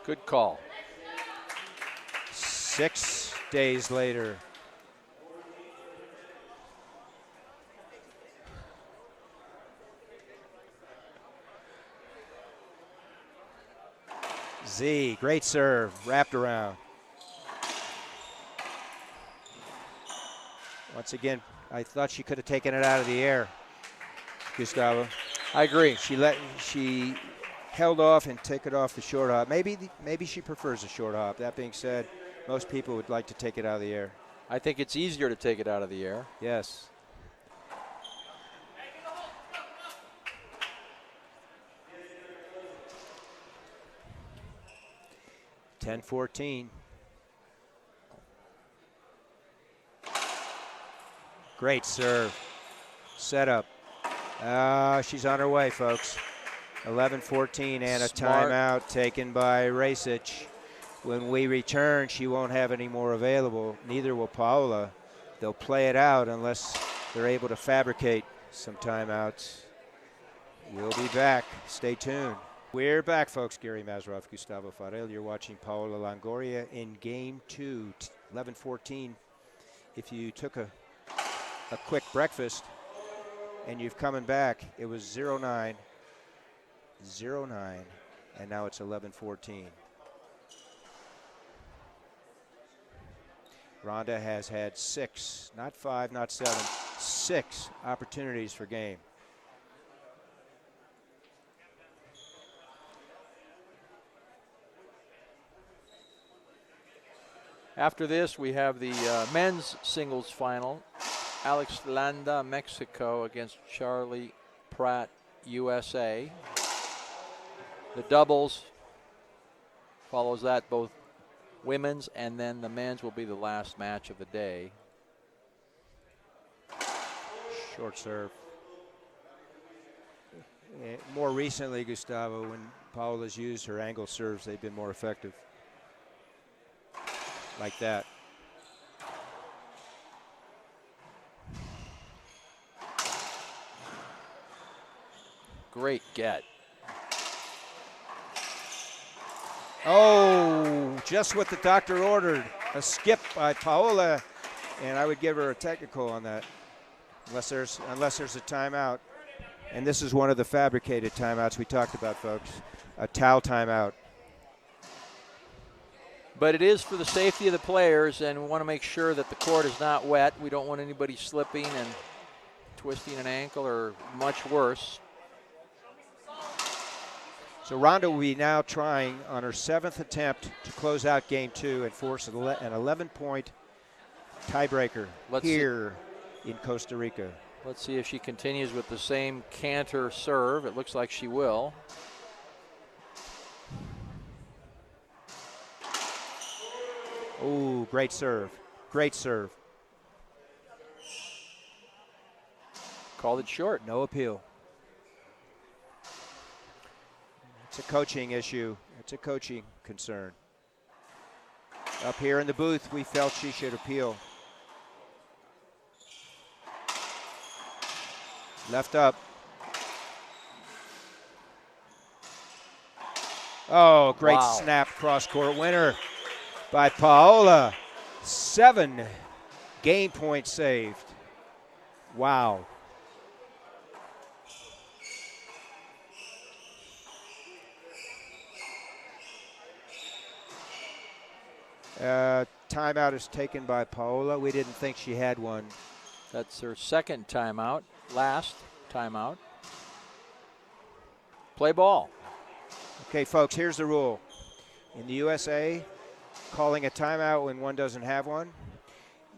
Good call. 6 days later. Z, great serve, wrapped around. Once again, I thought she could have taken it out of the air, Gustavo. I agree. She held off and took it off the short hop. Maybe she prefers a short hop. That being said, most people would like to take it out of the air. I think it's easier to take it out of the air. Yes. (10-14). Great serve. Setup. She's on her way, folks. 11-14 and a timeout taken by Racich. When we return, she won't have any more available. Neither will Paola. They'll play it out unless they're able to fabricate some timeouts. We'll be back. Stay tuned. We're back, folks. Gary Mazarov, Gustavo Farel. You're watching Paola Longoria in Game 2, 11-14. If you took a quick breakfast and you've coming back, it was 0-9, 0-9, and now it's 11-14. Rhonda has had 6, not 5, not 7, 6 opportunities for game. After this, we have the men's singles final. Alex Landa, Mexico against Charlie Pratt, USA. The doubles follows that, both women's, and then the men's will be the last match of the day. Short serve. More recently, Gustavo, when Paola's used her angle serves, they've been more effective. Like that. Great get. Oh, just what the doctor ordered. A skip by Paola, and I would give her a technical on that, unless there's a timeout. And this is one of the fabricated timeouts we talked about, folks. A towel timeout. But it is for the safety of the players, and we want to make sure that the court is not wet. We don't want anybody slipping and twisting an ankle or much worse. So Rhonda will be now trying on her 7th attempt to close out Game 2 and force an 11-point tiebreaker here in Costa Rica. Let's see if she continues with the same canter serve. It looks like she will. Oh, great serve. Great serve. Called it short. No appeal. It's a coaching issue. It's a coaching concern. Up here in the booth, we felt she should appeal. Left up. Oh, great Wow. snap, cross-court winner by Paola. 7 game points saved. Wow. Timeout is taken by Paola. We didn't think she had one. That's her second timeout, last timeout. Play ball. Okay, folks, here's the rule. In the USA, calling a timeout when one doesn't have one,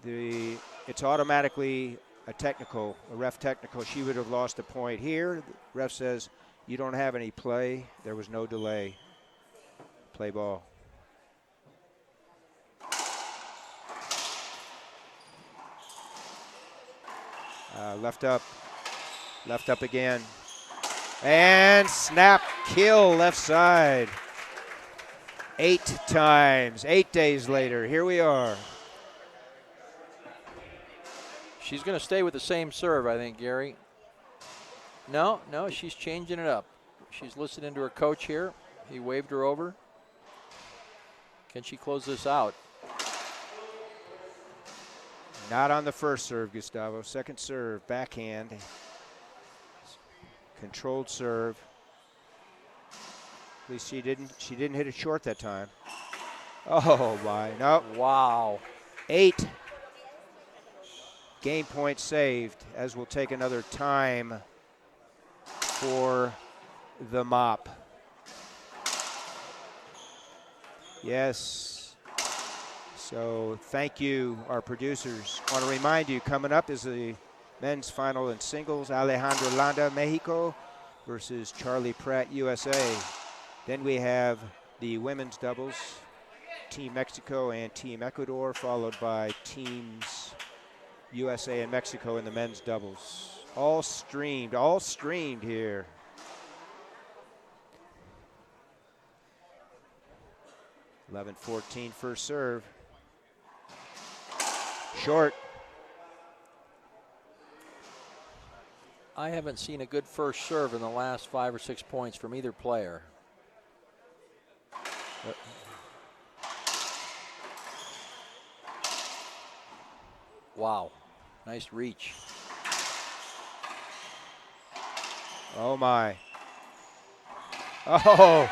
it's automatically a technical, a ref technical. She would have lost a point. Here, the ref says, you don't have any play. There was no delay. Play ball. Left up again. And snap, kill, left side. 8 times, 8 days later, here we are. She's going to stay with the same serve, I think, Gary. No, she's changing it up. She's listening to her coach here. He waved her over. Can she close this out? Not on the first serve, Gustavo. Second serve, backhand. Controlled serve. At least she didn't hit it short that time. Oh my, no. Wow. 8 game points saved, as we'll take another time for the mop. Yes. So thank you, our producers. I want to remind you, coming up is the men's final in singles, Alejandro Landa, Mexico versus Charlie Pratt, USA. Then we have the women's doubles, Team Mexico and Team Ecuador, followed by Teams USA and Mexico in the men's doubles. All streamed here. (11-14) first serve. Short. I haven't seen a good first serve in the last 5 or 6 points from either player. Wow, nice reach. Oh my. Oh.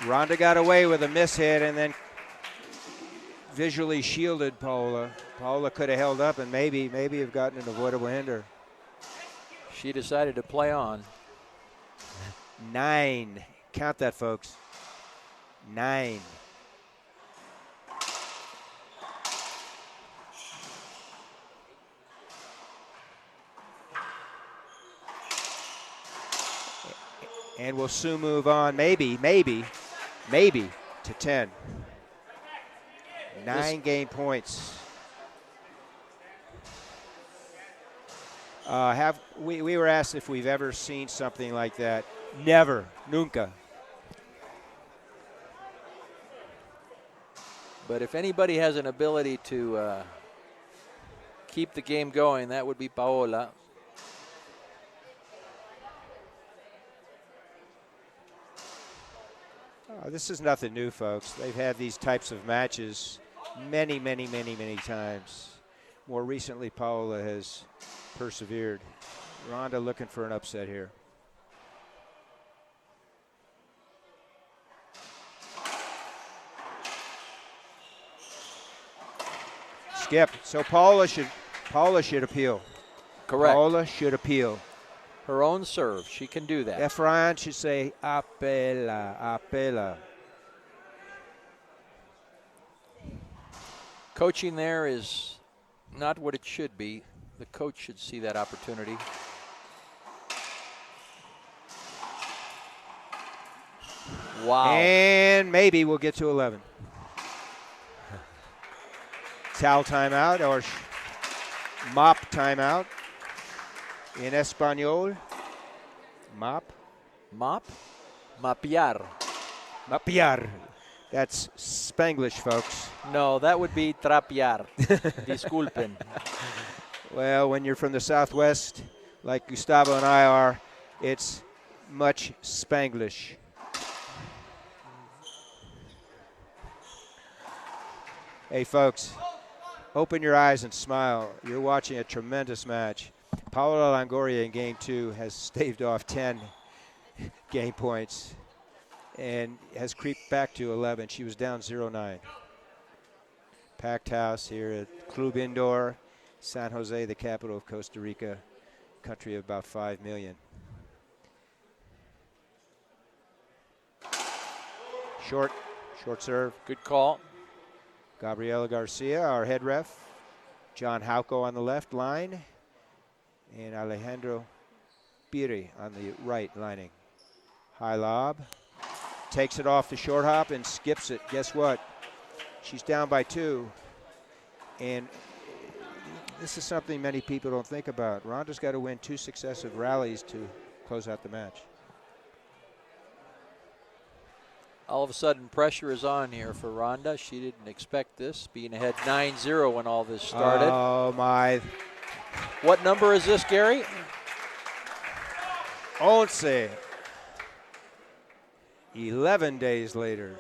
Ronda got away with a mishit and then visually shielded Paola. Paola could have held up and maybe have gotten an avoidable hinder. She decided to play on. 9. Count that, folks. 9. And we'll soon move on, maybe to 10. 9 game points. We were asked if we've ever seen something like that. Never, nunca. But if anybody has an ability to keep the game going, that would be Paola. This is nothing new, folks. They've had these types of matches many times. More recently, Paola has persevered. Ronda looking for an upset here. Skip. So Paola should appeal. Correct. Paola should appeal. Her own serve. She can do that. Efrain should say apela. Coaching there is not what it should be. The coach should see that opportunity. Wow. And maybe we'll get to 11. Towel timeout or mop timeout. In Espanol, mop. Mop? Mapear. Mapear. That's Spanglish, folks. No, that would be trapear. Disculpen. Well, when you're from the Southwest, like Gustavo and I are, it's much Spanglish. Hey, folks, open your eyes and smile. You're watching a tremendous match. Paola Longoria in game 2 has staved off 10 game points and has creeped back to 11. She was down 0-9. Packed house here at Club Indoor, San Jose, the capital of Costa Rica, country of about 5 million. Short serve. Good call. Gabriela Garcia, our head ref. John Hauco on the left line. And Alejandro Piri on the right lining. High lob. Takes it off the short hop and skips it. Guess what? She's down by 2. And this is something many people don't think about. Ronda's got to win 2 successive rallies to close out the match. All of a sudden, pressure is on here for Ronda. She didn't expect this, being ahead 9-0 when all this started. Oh, my. What number is this, Gary? 11 days later.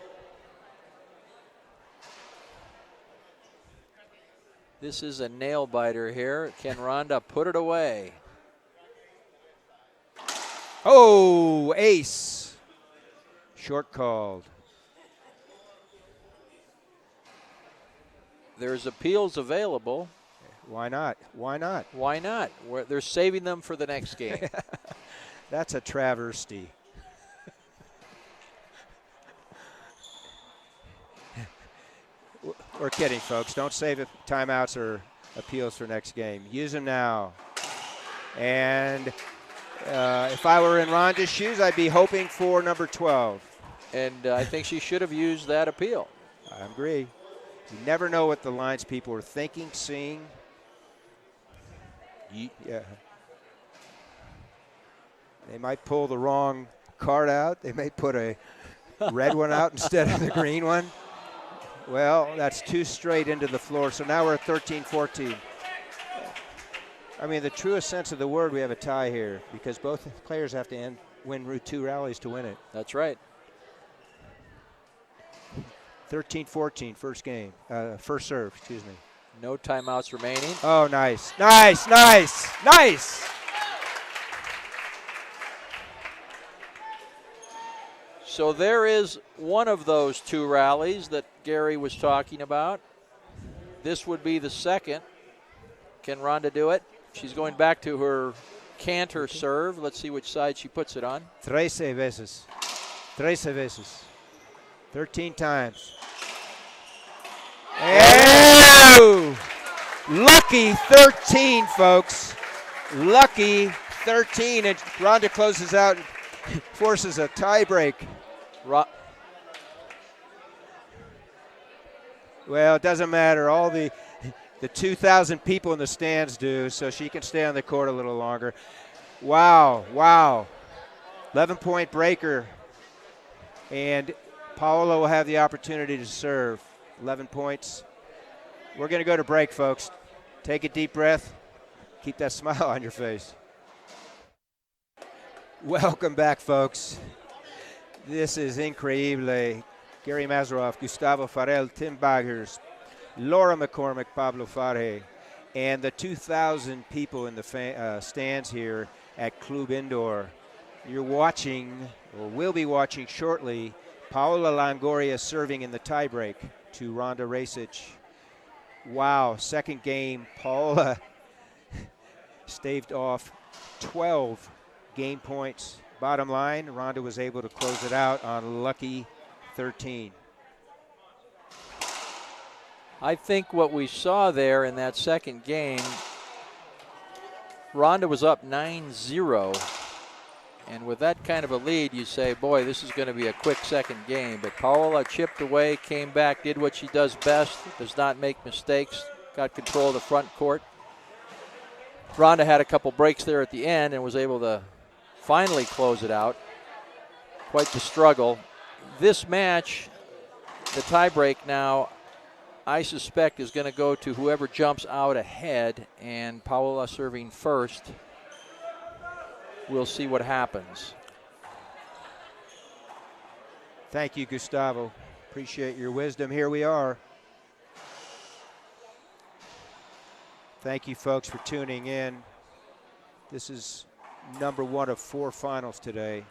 This is a nail biter here. Can Ronda put it away? Oh, ace. Short called. There's appeals available. Why not? Why not? Why not? They're saving them for the next game. That's a travesty. We're kidding, folks. Don't save it, timeouts or appeals for next game. Use them now. And if I were in Ronda's shoes, I'd be hoping for number 12. And I think she should have used that appeal. I agree. You never know what the lines people are thinking, seeing. Yeah. They might pull the wrong card out. They may put a red one out instead of the green one. Well, that's 2 straight into the floor. So now we're at 13-14. I mean, the truest sense of the word, we have a tie here because both players have to win 2 rallies to win it. That's right. 13-14, first serve, excuse me. No timeouts remaining. Oh, nice, nice, nice, nice. So there is one of those 2 rallies that Gary was talking about. This would be the second. Can Ronda do it? She's going back to her canter serve. Let's see which side she puts it on. 13 veces. 13 times. Oh! Lucky 13, folks. Lucky 13. And Ronda closes out and forces a tie break. Well, it doesn't matter. All the 2,000 people in the stands do, so she can stay on the court a little longer. Wow, wow. 11-point breaker. And Paola will have the opportunity to serve. 11 points. We're going to go to break, folks. Take a deep breath. Keep that smile on your face. Welcome back, folks. This is increíble. Gary Mazeroff, Gustavo Farrell, Tim Baggers, Laura McCormick, Pablo Farge, and the 2,000 people in the stands here at Club Indoor. You're watching, or will be watching shortly, Paola Longoria serving in the tiebreak to Ronda Racich. Wow, second game, Paola staved off 12 game points. Bottom line, Ronda was able to close it out on lucky 13. I think what we saw there in that second game, Ronda was up 9-0. And with that kind of a lead, you say, boy, this is going to be a quick second game. But Paola chipped away, came back, did what she does best, does not make mistakes, got control of the front court. Ronda had a couple breaks there at the end and was able to finally close it out. Quite the struggle. This match, the tiebreak now, I suspect is going to go to whoever jumps out ahead, and Paola serving first. We'll see what happens. Thank you, Gustavo. Appreciate your wisdom. Here we are. Thank you, folks, for tuning in. This is number 1 of 4 finals today.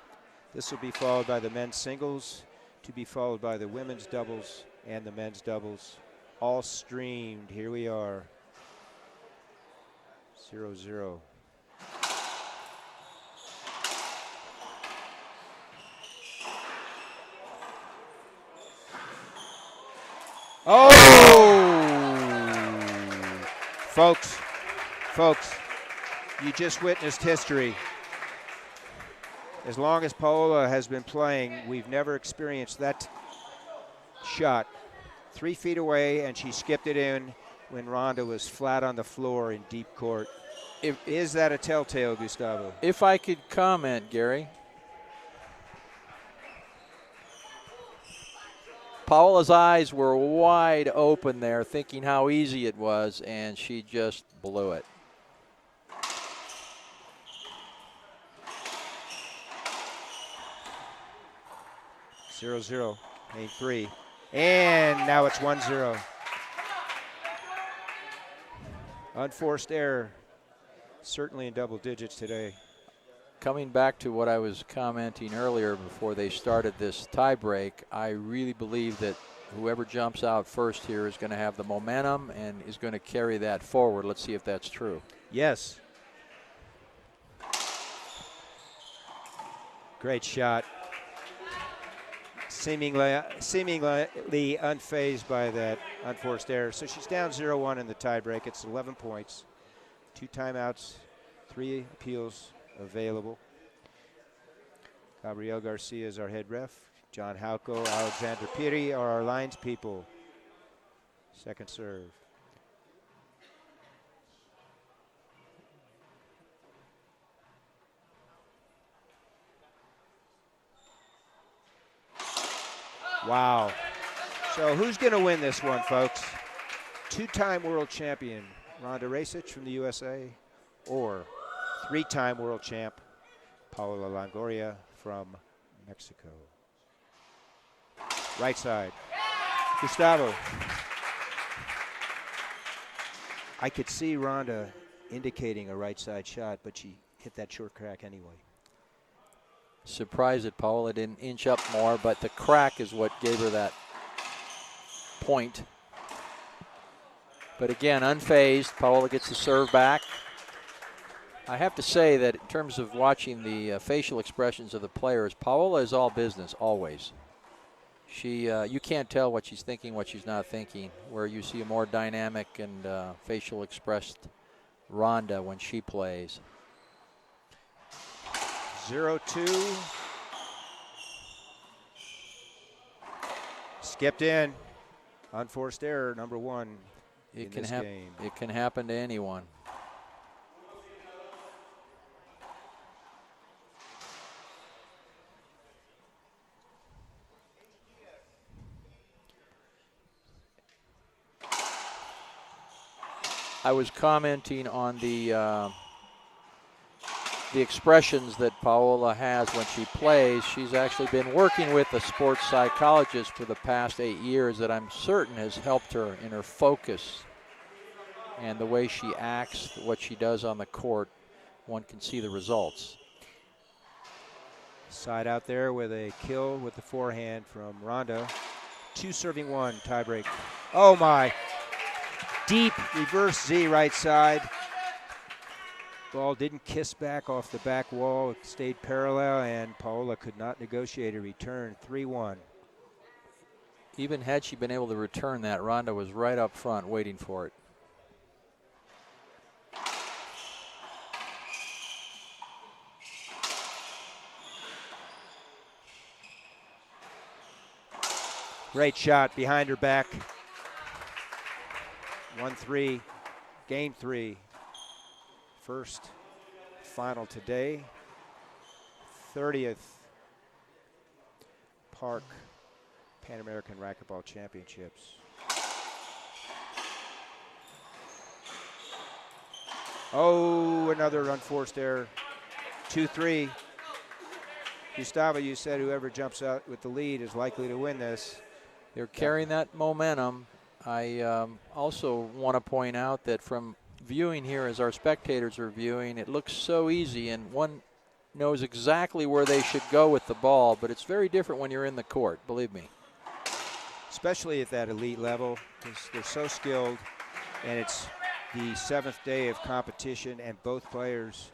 This will be followed by the men's singles, to be followed by the women's doubles and the men's doubles. All streamed. Here we are. 0-0. Oh! Folks, you just witnessed history. As long as Paola has been playing, we've never experienced that shot. 3 feet away, and she skipped it in when Ronda was flat on the floor in deep court. Is that a telltale, Gustavo? If I could comment, Gary. Paola's eyes were wide open there, thinking how easy it was, and she just blew it. Zero, game 3. And now it's 1-0. Unforced error, certainly in double digits today. Coming back to what I was commenting earlier before they started this tie break, I really believe that whoever jumps out first here is going to have the momentum and is going to carry that forward. Let's see if that's true. Yes. Great shot. Seemingly unfazed by that unforced error. So she's down 0-1 in the tie break. It's 11 points. 2 timeouts, 3 appeals available. Gabriel Garcia is our head ref. John Hauko, Alexander Piri are our lines people. Second serve. Wow. So who's going to win this one, folks? 2-time world champion Ronda Racich from the USA, or 3-time world champ Paola Longoria from Mexico. Right side. Gustavo. I could see Ronda indicating a right side shot, but she hit that short crack anyway. Surprised that Paola didn't inch up more, but the crack is what gave her that point. But again, unfazed. Paola gets the serve back. I have to say that in terms of watching the facial expressions of the players, Paola is all business, always. You can't tell what she's thinking, what she's not thinking, where you see a more dynamic and facial expressed Ronda when she plays. 0-2. Skipped in. Unforced error, number 1 in this game. It can happen to anyone. I was commenting on the expressions that Paola has when she plays. She's actually been working with a sports psychologist for the past 8 years that I'm certain has helped her in her focus and the way she acts, what she does on the court. One can see the results. Side out there with a kill with the forehand from Ronda. 2 serving 1, tiebreak. Oh my. Deep reverse Z right side. Ball didn't kiss back off the back wall. It stayed parallel, and Paola could not negotiate a return. 3-1. Even had she been able to return that, Ronda was right up front waiting for it. Great shot behind her back. 1-3, game 3. First final today. 30th Park Pan American Racquetball Championships. Oh, another unforced error. 2-3. Gustavo, you said whoever jumps out with the lead is likely to win this. They're carrying that momentum. I also want to point out that from viewing here, as our spectators are viewing, it looks so easy, and one knows exactly where they should go with the ball, but it's very different when you're in the court, believe me. Especially at that elite level, because they're so skilled, and it's the 7th day of competition, and both players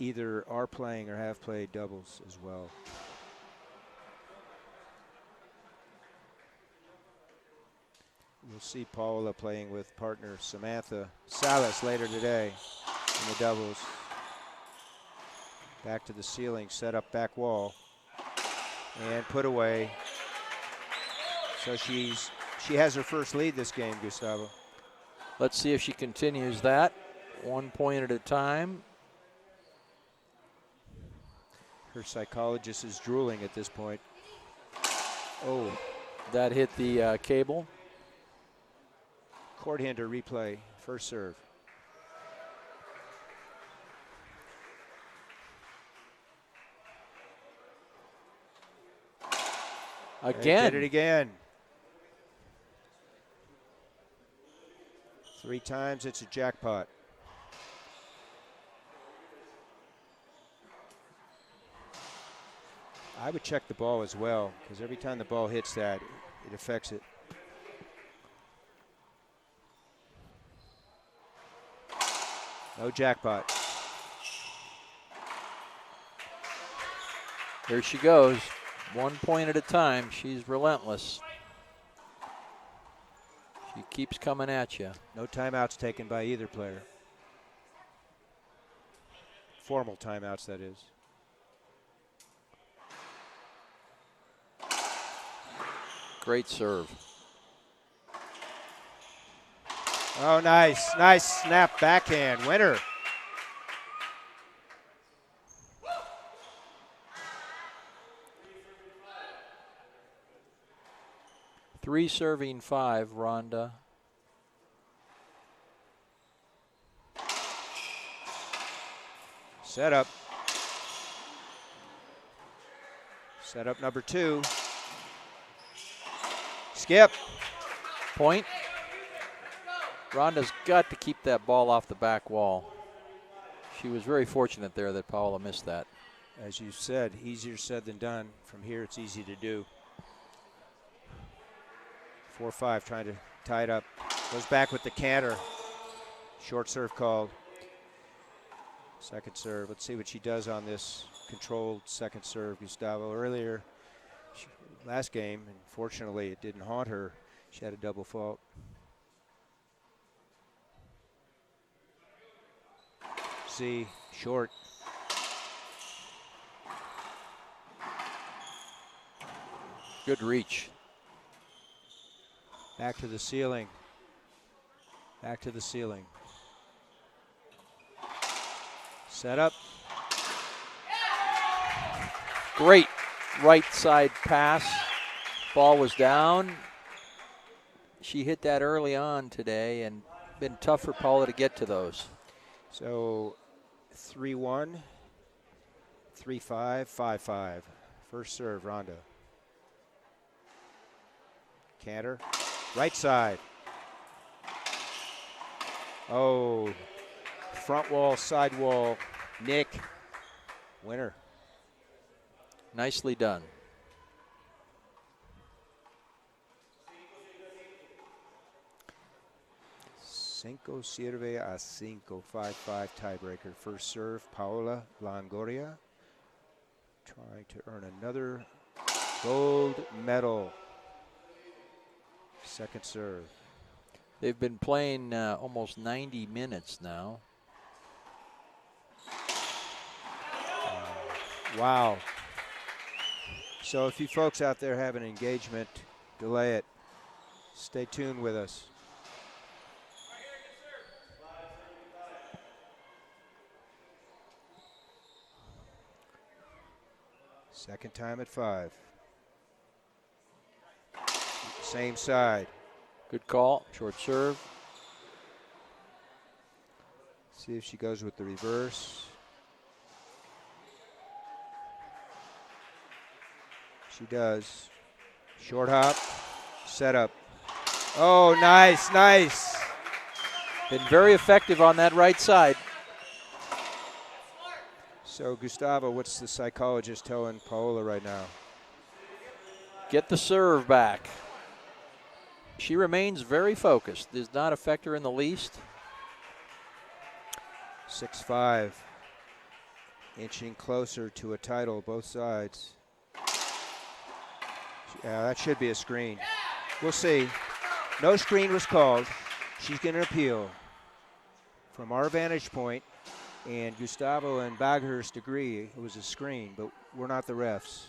either are playing or have played doubles as well. We'll see Paola playing with partner Samantha Salas later today in the doubles. Back to the ceiling, set up back wall, and put away. So she has her first lead this game, Gustavo. Let's see if she continues that. 1 point at a time. Her psychologist is drooling at this point. Oh, that hit the cable. Court hander replay, first serve. Again. Did it again. 3 times, it's a jackpot. I would check the ball as well, because every time the ball hits that, it affects it. No jackpot. Here she goes. 1 point at a time. She's relentless. She keeps coming at you. No timeouts taken by either player. Formal timeouts, that is. Great serve. Oh, nice. Nice snap backhand. Winner. Three serving 5, Rhonda. Set up. Set up number 2. Skip. Point. Rhonda's got to keep that ball off the back wall. She was very fortunate there that Paola missed that. As you said, easier said than done. From here, it's easy to do. 4-5, trying to tie it up. Goes back with the canter. Short serve called. Second serve. Let's see what she does on this controlled second serve, Gustavo. Earlier, last game, and fortunately it didn't haunt her, she had a double fault. See, short. Good reach. Back to the ceiling. Back to the ceiling. Set up. Great right side pass. Ball was down. She hit that early on today, and been tough for Paula to get to those. So 3-1, 3-5, 5-5. First serve, Rhonda. Canter. Right side. Oh, front wall, side wall. Nick. Winner. Nicely done. Cinco sirve a cinco. 5-5 tiebreaker. First serve, Paola Longoria. Trying to earn another gold medal. Second serve. They've been playing almost 90 minutes now. Wow. So if you folks out there have an engagement, delay it. Stay tuned with us. Second time at 5. Same side. Good call. Short serve. See if she goes with the reverse. She does. Short hop, set up. Oh, nice, nice. Been very effective on that right side. So, Gustavo, what's the psychologist telling Paola right now? Get the serve back. She remains very focused. Does not affect her in the least. 6-5. Inching closer to a title, both sides. Yeah, that should be a screen. We'll see. No screen was called. She's going to appeal. From our vantage point, and Gustavo and Baghurst agree it was a screen, but we're not the refs.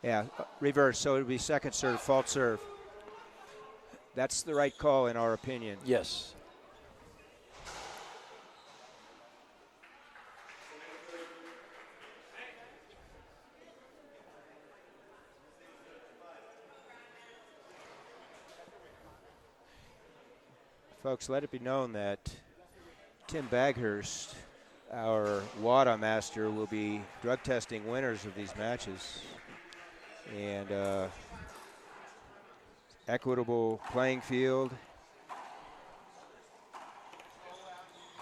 Yeah, reverse, so it would be second serve, fault serve. That's the right call in our opinion. Yes. Folks, let it be known that Tim Baghurst, our WADA master, will be drug testing winners of these matches. And equitable playing field.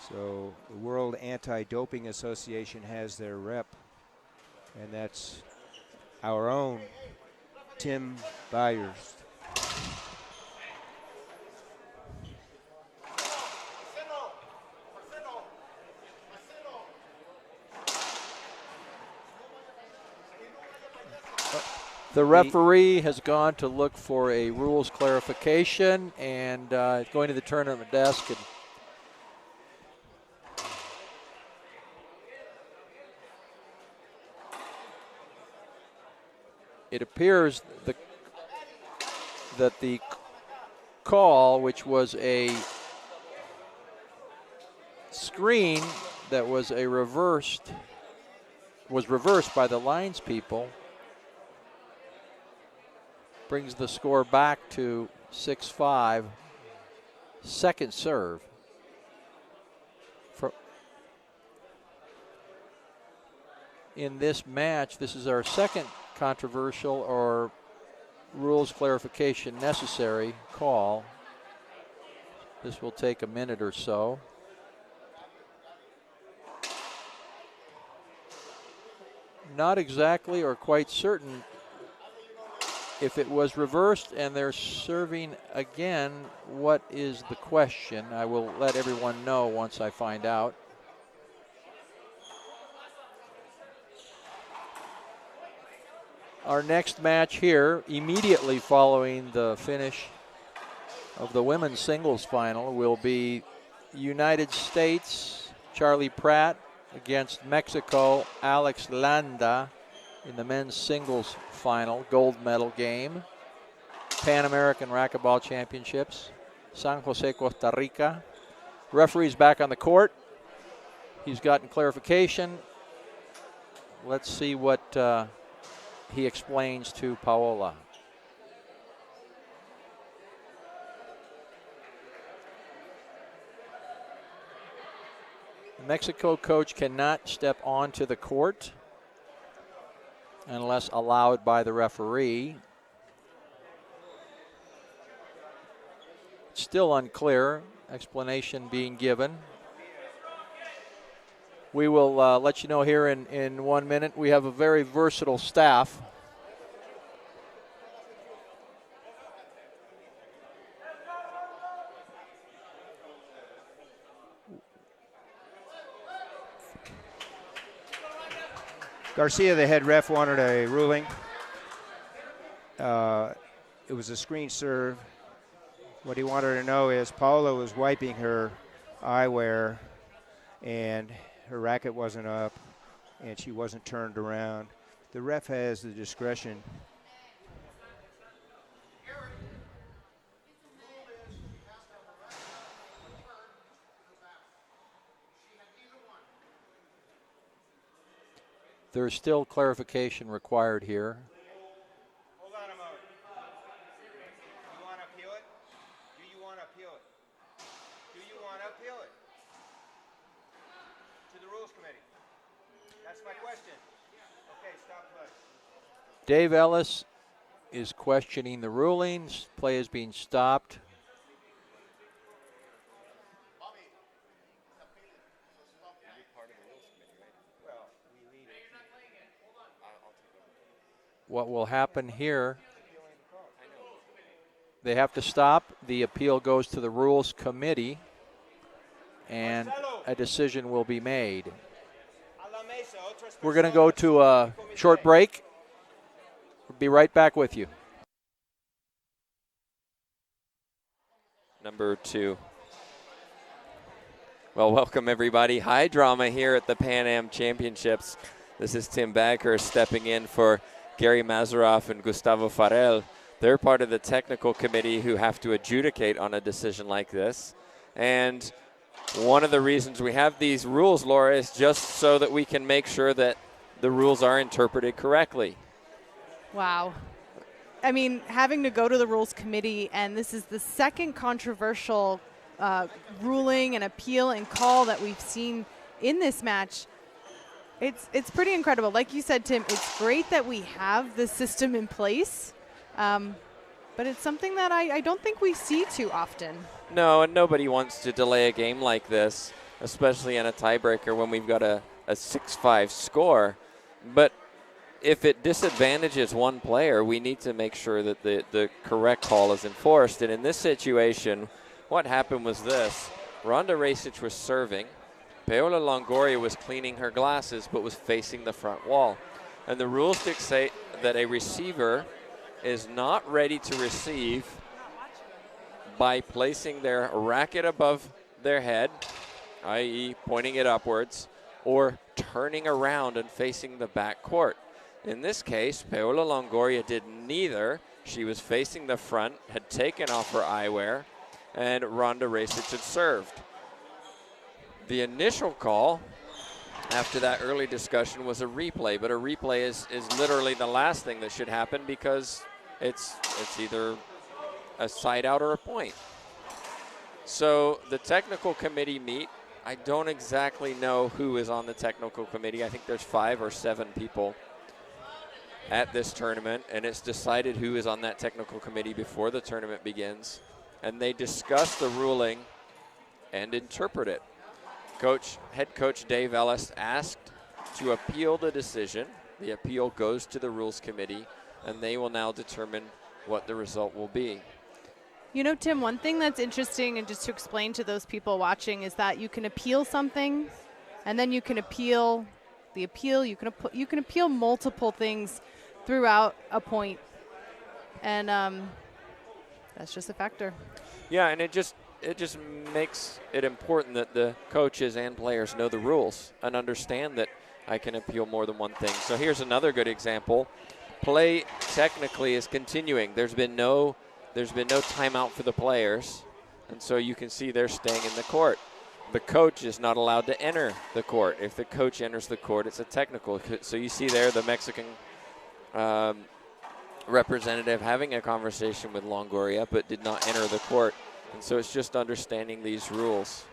So the World Anti-Doping Association has their rep, and that's our own Tim Baghurst. The referee has gone to look for a rules clarification and going to the tournament desk. And it appears that the call, which was a screen that was reversed by the lines people, brings the score back to 6-5, second serve. In this match, this is our second controversial or rules clarification necessary call. This will take a minute or so. Not exactly or quite certain if it was reversed and they're serving again. What is the question? I will let everyone know once I find out. Our next match here, immediately following the finish of the women's singles final, will be United States, Charlie Pratt against Mexico, Alex Landa, in the men's singles final, gold medal game. Pan American Racquetball Championships, San Jose, Costa Rica. Referee's back on the court. He's gotten clarification. Let's see what he explains to Paola. The Mexico coach cannot step onto the court unless allowed by the referee. Still unclear, explanation being given. We will let you know here in 1 minute. We have a very versatile staff. Garcia, the head ref, wanted a ruling. It was a screen serve. What he wanted to know is Paola was wiping her eyewear and her racket wasn't up and she wasn't turned around. The ref has the discretion. There's still clarification required here. Hold on a moment. You want to appeal it? Do you appeal it? Do you want to appeal it to the Rules Committee? That's my question. Okay, stop play. Dave Ellis is questioning the rulings. Play is being stopped. What will happen here, they have to stop. The appeal goes to the Rules Committee, and a decision will be made. We're going to go to a short break. We'll be right back with you. Number 2. Well, welcome everybody. High drama here at the Pan Am Championships. This is Tim Baghurst stepping in for Gary Mazeroff and Gustavo Farel. They're part of the technical committee who have to adjudicate on a decision like this. And one of the reasons we have these rules, Laura, is just so that we can make sure that the rules are interpreted correctly. Wow. I mean, having to go to the Rules Committee, and this is the second controversial ruling and appeal and call that we've seen in this match. It's pretty incredible. Like you said, Tim, it's great that we have the system in place, but it's something that I don't think we see too often. No, and nobody wants to delay a game like this, especially in a tiebreaker when we've got a 6-5 score. But if it disadvantages one player, we need to make sure that the correct call is enforced. And in this situation, what happened was this. Ronda Racich was serving. Paola Longoria was cleaning her glasses but was facing the front wall. And the rules dictate that a receiver is not ready to receive by placing their racket above their head, i.e. pointing it upwards, or turning around and facing the back court. In this case, Paola Longoria did neither. She was facing the front, had taken off her eyewear, and Ronda Racich had served. The initial call after that early discussion was a replay, but a replay is literally the last thing that should happen because it's either a side out or a point. So the technical committee meet. I don't exactly know who is on the technical committee. I think there's 5 or 7 people at this tournament, and it's decided who is on that technical committee before the tournament begins. And they discuss the ruling and interpret it. Head coach Dave Ellis asked to appeal the decision. The appeal goes to the Rules Committee, and they will now determine what the result will be. You know, Tim, one thing that's interesting, and just to explain to those people watching, is that you can appeal something, and then you can appeal the appeal. You can appeal multiple things throughout a point, and that's just a factor. Yeah, and it just makes it important that the coaches and players know the rules and understand that I can appeal more than one thing. So here's another good example. Play technically is continuing. There's been no timeout for the players, and so you can see they're staying in the court. The coach is not allowed to enter the court. If the coach enters the court, it's a technical. So you see there the Mexican representative having a conversation with Longoria, but did not enter the court. And so it's just understanding these rules.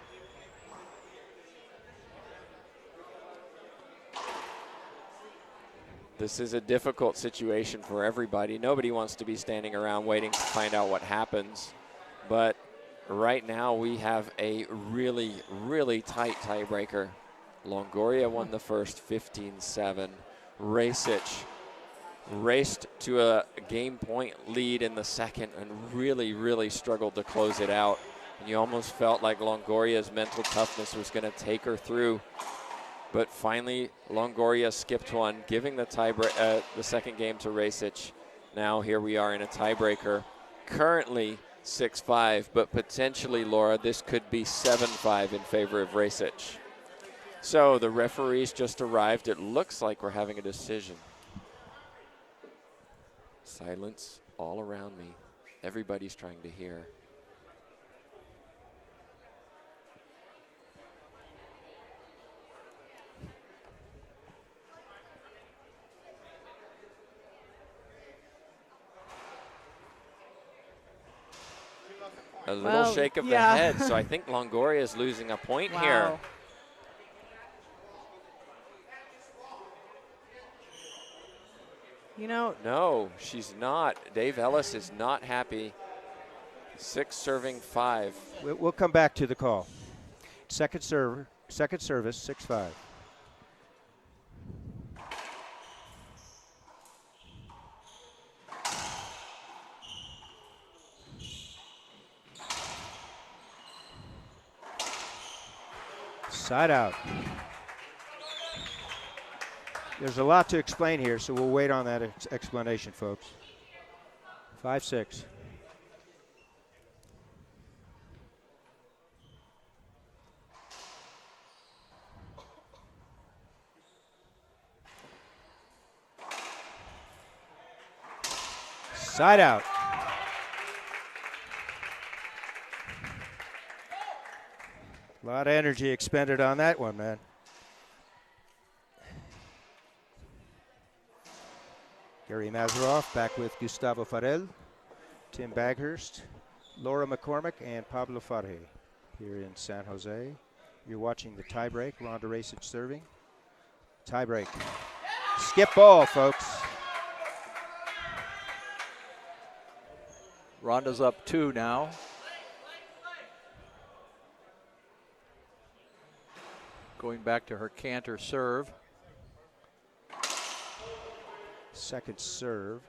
This is a difficult situation for everybody. Nobody wants to be standing around waiting to find out what happens. But right now we have a really, really tight tiebreaker. Longoria won the first 15-7. Racich raced to a game point lead in the second and really, really struggled to close it out. And you almost felt like Longoria's mental toughness was going to take her through. But finally, Longoria skipped one, giving the second game to Racich. Now here we are in a tiebreaker. Currently 6-5, but potentially, Laura, this could be 7-5 in favor of Racich. So the referees just arrived. It looks like we're having a decision. Silence all around me. Everybody's trying to hear. A little Well, shake of yeah. the head, so I think Longoria is losing a point Wow. here. You know, No, she's not. Dave Ellis is not happy. 6 serving 5. We'll come back to the call. Second server, second service, 6-5. Side out. There's a lot to explain here, so we'll wait on that explanation, folks. 5-6. Side out. A lot of energy expended on that one, man. Gary Mazeroff back with Gustavo Farel, Tim Baghurst, Laura McCormick, and Pablo Farhe here in San Jose. You're watching the tiebreak. Ronda Racich serving. Tiebreak. Skip ball, folks. Ronda's up 2 now. Going back to her canter serve. Second serve.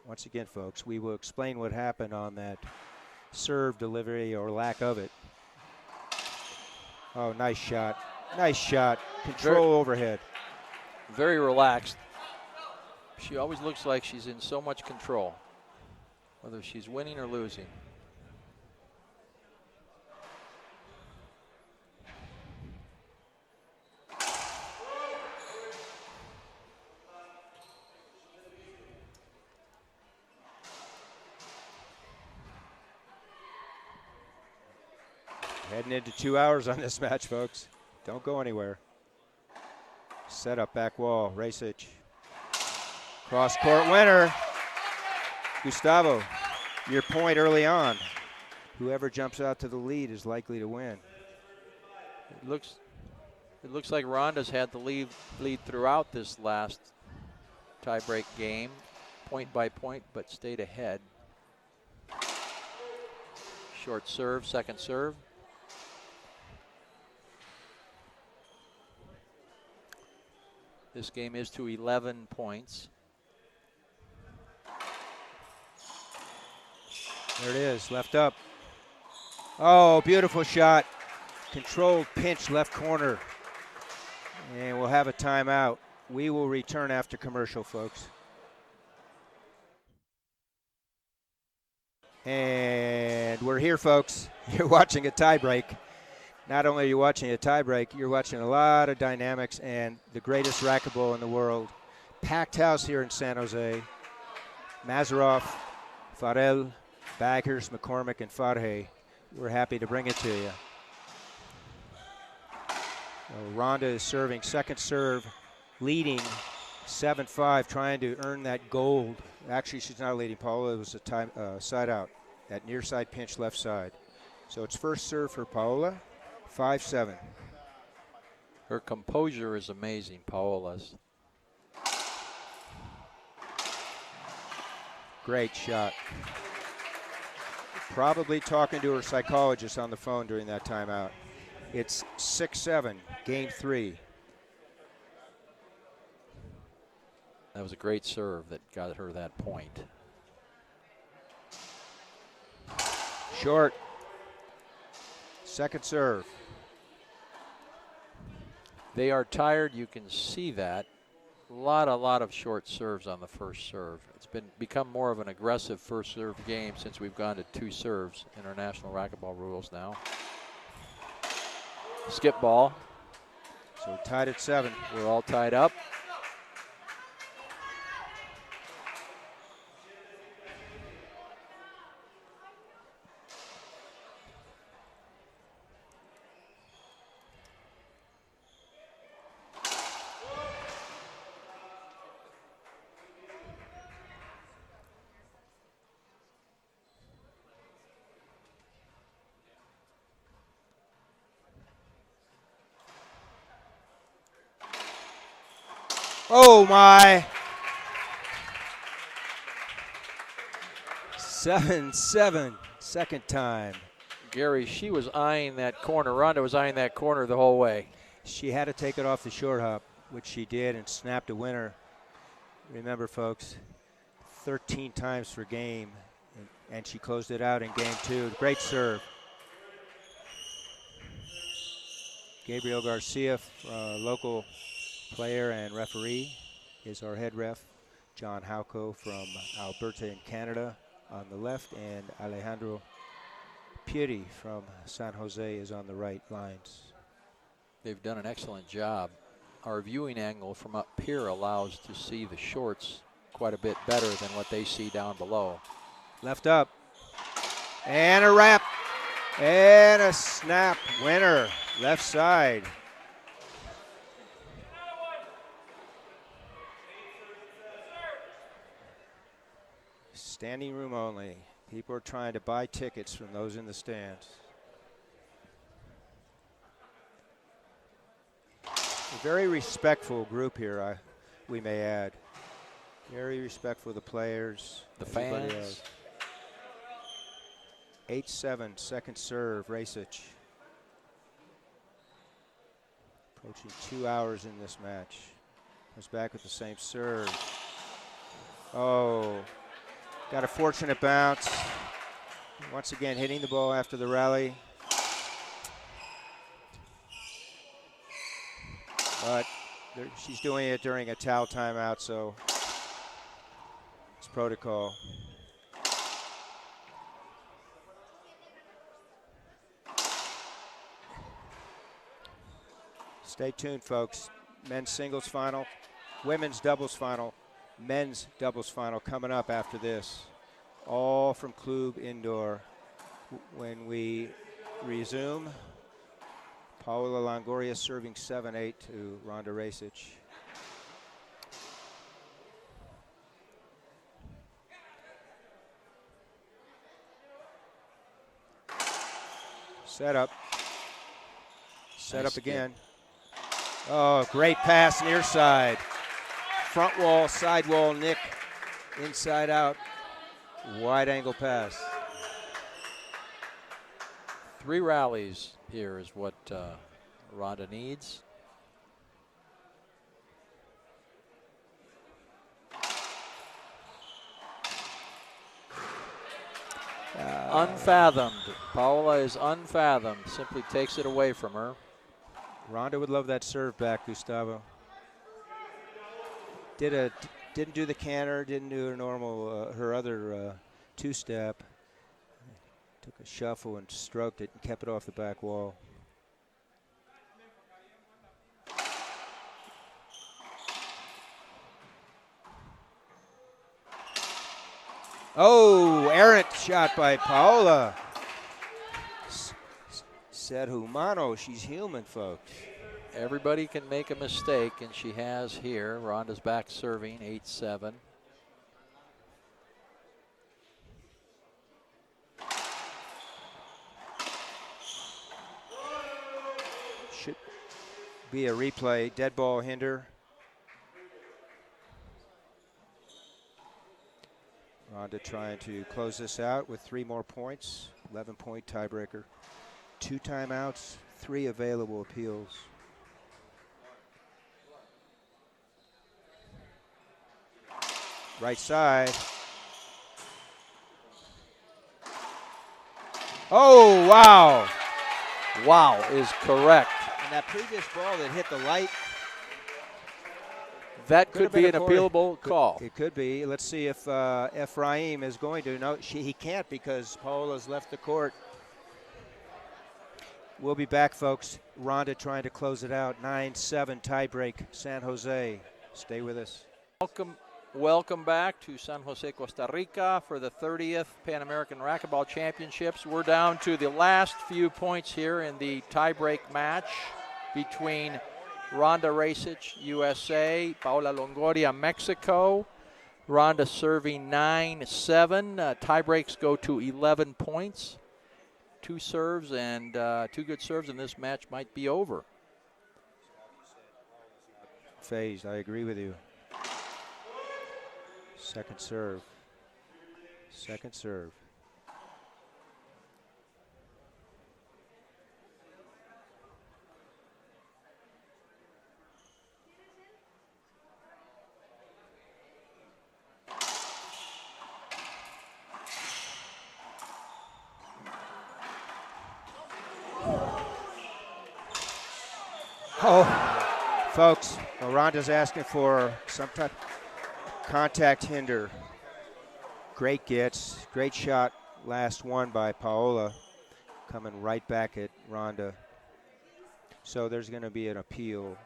Once again, folks, we will explain what happened on that serve delivery or lack of it. Oh, nice shot. Nice shot. Control overhead. Very relaxed. She always looks like she's in so much control, whether she's winning or losing. Heading into 2 hours on this match, folks. Don't go anywhere. Set up back wall. Racich. Cross court winner. Gustavo, your point early on. Whoever jumps out to the lead is likely to win. It looks like Ronda's had the lead throughout this last tiebreak game, point by point, but stayed ahead. Short serve, second serve. This game is to 11 points. There it is, left up. Oh, beautiful shot. Controlled pinch left corner. And we'll have a timeout. We will return after commercial, folks. And we're here, folks. You're watching a tiebreak. Not only are you watching a tiebreak, you're watching a lot of dynamics and the greatest racquetball in the world. Packed house here in San Jose. Mazeroff, Farel, Baghurst, McCormick, and Farhe. We're happy to bring it to you. Ronda is serving second serve, leading 7-5, trying to earn that gold. Actually, she's not leading. Paola, it was a side out, that near side pinch left side. So it's first serve for Paola, 5-7. Her composure is amazing, Paola's. Great shot. Probably talking to her psychologist on the phone during that timeout. It's 6-7, game 3. That was a great serve that got her that point. Short. Second serve. They are tired, you can see that. A lot of short serves on the first serve. It's become more of an aggressive first serve game since we've gone to 2 serves. International racquetball rules now. Skip ball. So tied at 7. We're all tied up. Oh my. 7-7, second time. Gary, she was eyeing that corner. Ronda was eyeing that corner the whole way. She had to take it off the short hop, which she did, and snapped a winner. Remember, folks, 13 times per game, and she closed it out in game 2. Great serve. Gabriel Garcia, local player and referee, is our head ref. John Hauco from Alberta in Canada on the left, and Alejandro Pieri from San Jose is on the right lines. They've done an excellent job. Our viewing angle from up here allows to see the shorts quite a bit better than what they see down below. Left up, and a wrap, and a snap winner, left side. Standing room only. People are trying to buy tickets from those in the stands. A very respectful group here, we may add. Very respectful of the players. The fans. Else. 8-7, second serve, Racquetball. Approaching 2 hours in this match. Comes back with the same serve. Oh, got a fortunate bounce. Once again, hitting the ball after the rally. But she's doing it during a towel timeout, so it's protocol. Stay tuned, folks. Men's singles final, women's doubles final, men's doubles final coming up after this. All from Klub Indoor. When we resume, Paola Longoria serving 7-8 to Ronda Racquetball. Set up. Set up again. Oh, great pass near side. Front wall, side wall, Nick. Inside out. Wide angle pass. 3 rallies here is what Ronda needs. Unfathomed. Paola is unfathomed. Simply takes it away from her. Ronda would love that serve back, Gustavo. Didn't do the canter, didn't do her normal, her other two-step. Took a shuffle and stroked it and kept it off the back wall. Oh, errant shot by Paola. Ser humano, she's human, folks. Everybody can make a mistake, and she has here. Ronda's back serving 8-7. Should be a replay. Dead ball hinder. Ronda trying to close this out with 3 more points. 11-point tiebreaker. 2 timeouts, 3 available appeals. Right side. Oh, wow. Wow is correct. And that previous ball that hit the light. That could be an appealable call. It could be. Let's see if Ephraim is going to. No, he can't because Paola's left the court. We'll be back, folks. Ronda trying to close it out. 9-7 tiebreak, San Jose. Stay with us. Welcome back to San Jose, Costa Rica for the 30th Pan American Racquetball Championships. We're down to the last few points here in the tiebreak match between Ronda Racquetball USA, Paola Longoria Mexico. Ronda serving 9-7. Tiebreaks go to 11 points. 2 serves and 2 good serves, and this match might be over. phased. I agree with you. Second serve. Second serve. Oh, folks, Ronda's asking for some type of contact hinder. Great gets, great shot, last one by Paola, coming right back at Ronda. So there's going to be an appeal.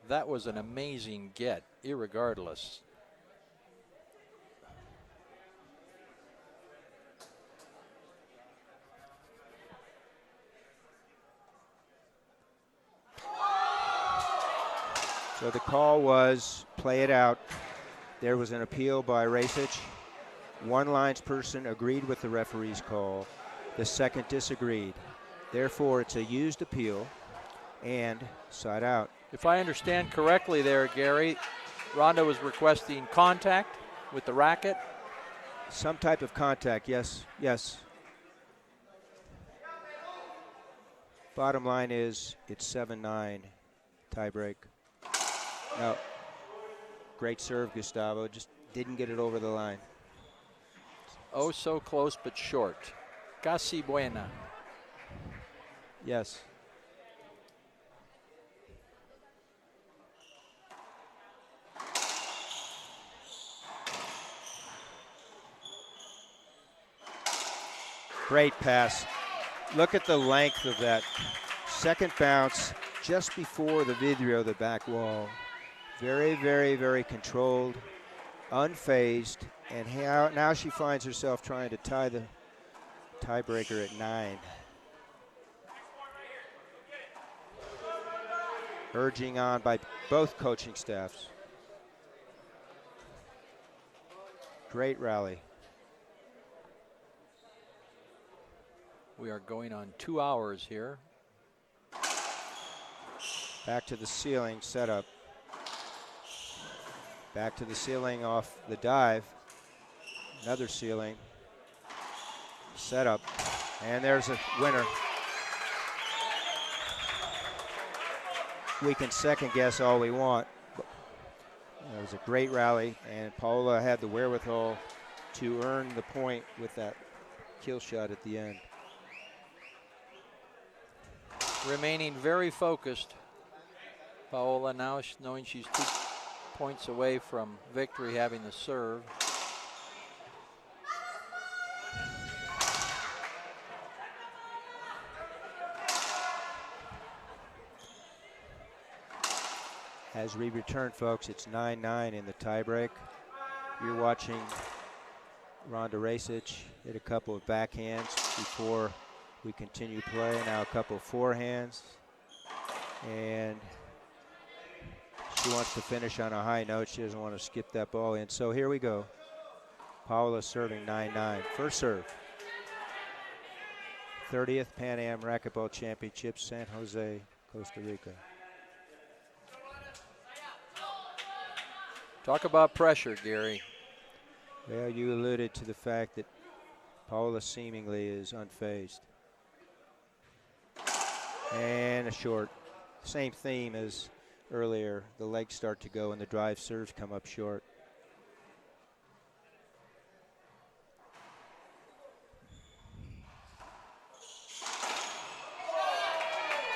That was an amazing get, irregardless. So the call was play it out. There was an appeal by Racquetball. One linesperson agreed with the referee's call. The second disagreed. Therefore, it's a used appeal and side out. If I understand correctly there, Gary, Ronda was requesting contact with the racket. Some type of contact, yes, yes. Bottom line is it's 7-9 tie break. No, great serve, Gustavo. Just didn't get it over the line. Oh, so close but short. Casi buena. Yes. Great pass. Look at the length of that second bounce just before the vidrio, the back wall. Very, very, very controlled, unfazed, and now she finds herself trying to tie the tiebreaker at 9. Urging on by both coaching staffs. Great rally. We are going on 2 hours here. Back to the ceiling setup. Back to the ceiling off the dive. Another ceiling. Setup. And there's a winner. We can second guess all we want. It was a great rally, and Paola had the wherewithal to earn the point with that kill shot at the end. Remaining very focused. Paola now knowing she's 2 points away from victory, having the serve. As we return, folks, it's 9-9 in the tiebreak. You're watching Ronda Racquetball hit a couple of backhands before we continue play. Now a couple of forehands. And she wants to finish on a high note. She doesn't want to skip that ball in. So here we go. Paola serving 9-9. First serve. 30th Pan Am Racquetball Championships, San Jose, Costa Rica. Talk about pressure, Gary. Well, you alluded to the fact that Paola seemingly is unfazed. And a short. Same theme as earlier. The legs start to go and the drive serves come up short.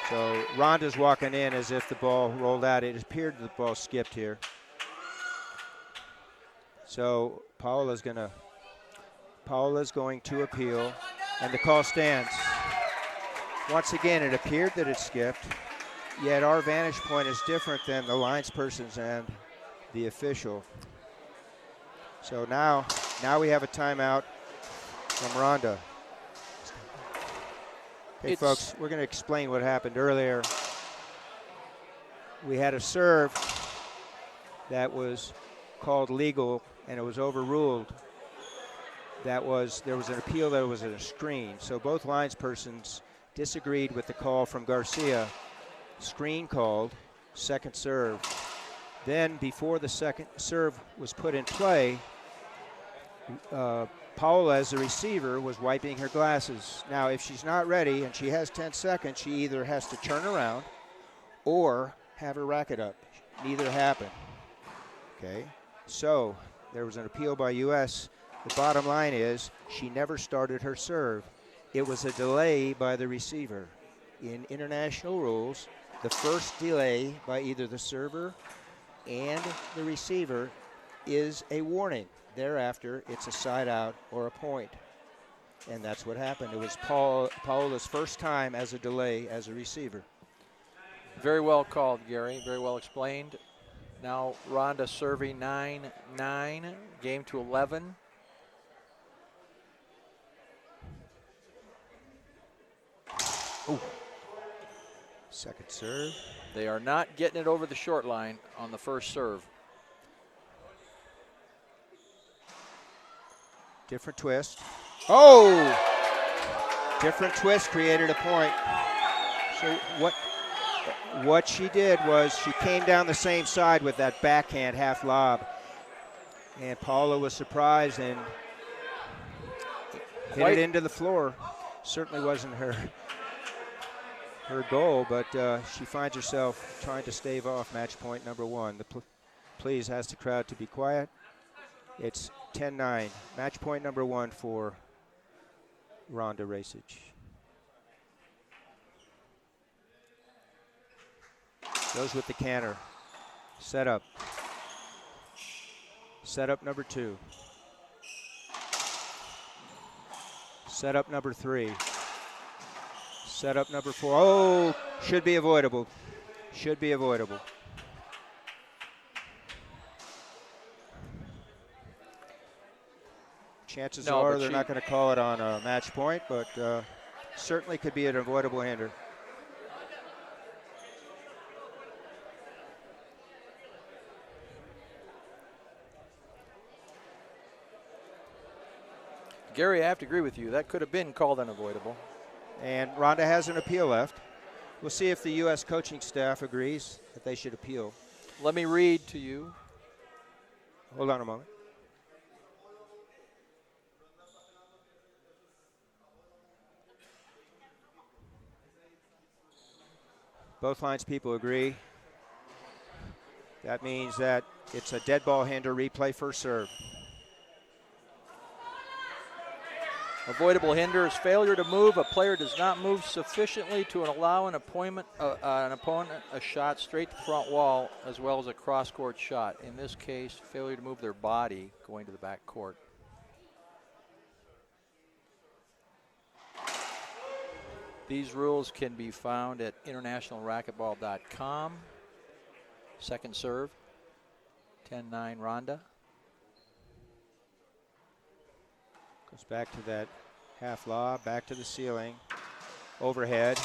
So Ronda's walking in as if the ball rolled out. It appeared the ball skipped here. So Paola's going to appeal, and the call stands. Once again, it appeared that it skipped, yet our vantage point is different than the linesperson's and the official. So now we have a timeout from Ronda. Okay, folks, we're going to explain what happened earlier. We had a serve that was called legal, and it was overruled. There was an appeal that was a screen. So both linespersons disagreed with the call from Garcia. Screen called, second serve. Then before the second serve was put in play, Paola, as the receiver, was wiping her glasses. Now, if she's not ready and she has 10 seconds, she either has to turn around or have her racket up. Neither happened. Okay, so there was an appeal by U.S. The bottom line is she never started her serve. It was a delay by the receiver. In international rules, the first delay by either the server and the receiver is a warning. Thereafter, it's a side out or a point. And that's what happened. It was Paola's first time as a delay as a receiver. Very well called, Gary. Very well explained. Now Rhonda serving 9-9, game to 11. Ooh. Second serve. They are not getting it over the short line on the first serve. Different twist. Oh! Different twist created a point. So what she did was she came down the same side with that backhand half lob. And Paola was surprised and hit it into the floor. Certainly wasn't her goal, but she finds herself trying to stave off match point number one. Please ask the crowd to be quiet. It's 10-9. Match point number one for Rhonda Racich. Goes with the canter. Set up. Set up number two. Set up number three. Set up number four. Oh, should be avoidable. Should be avoidable. Chances are they're not going to call it on a match point, but certainly could be an avoidable hander. Gary, I have to agree with you. That could have been called unavoidable. And Rhonda has an appeal left. We'll see if the U.S. coaching staff agrees that they should appeal. Let me read to you. Hold on a moment. Both lines people agree. That means that it's a dead ball hander replay first serve. Avoidable hinder is failure to move. A player does not move sufficiently to allow an opponent a shot straight to the front wall as well as a cross-court shot. In this case, failure to move their body going to the back court. These rules can be found at internationalracquetball.com. Second serve, 10-9 Rhonda. Goes back to that half lob, back to the ceiling, overhead,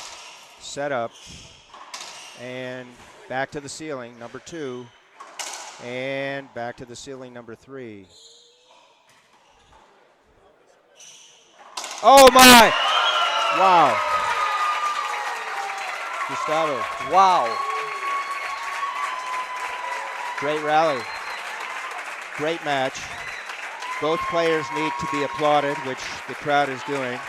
set up, and back to the ceiling, number two, and back to the ceiling, number three. Oh my! Wow. Gustavo. Wow. Great rally. Great match. Both players need to be applauded, which the crowd is doing.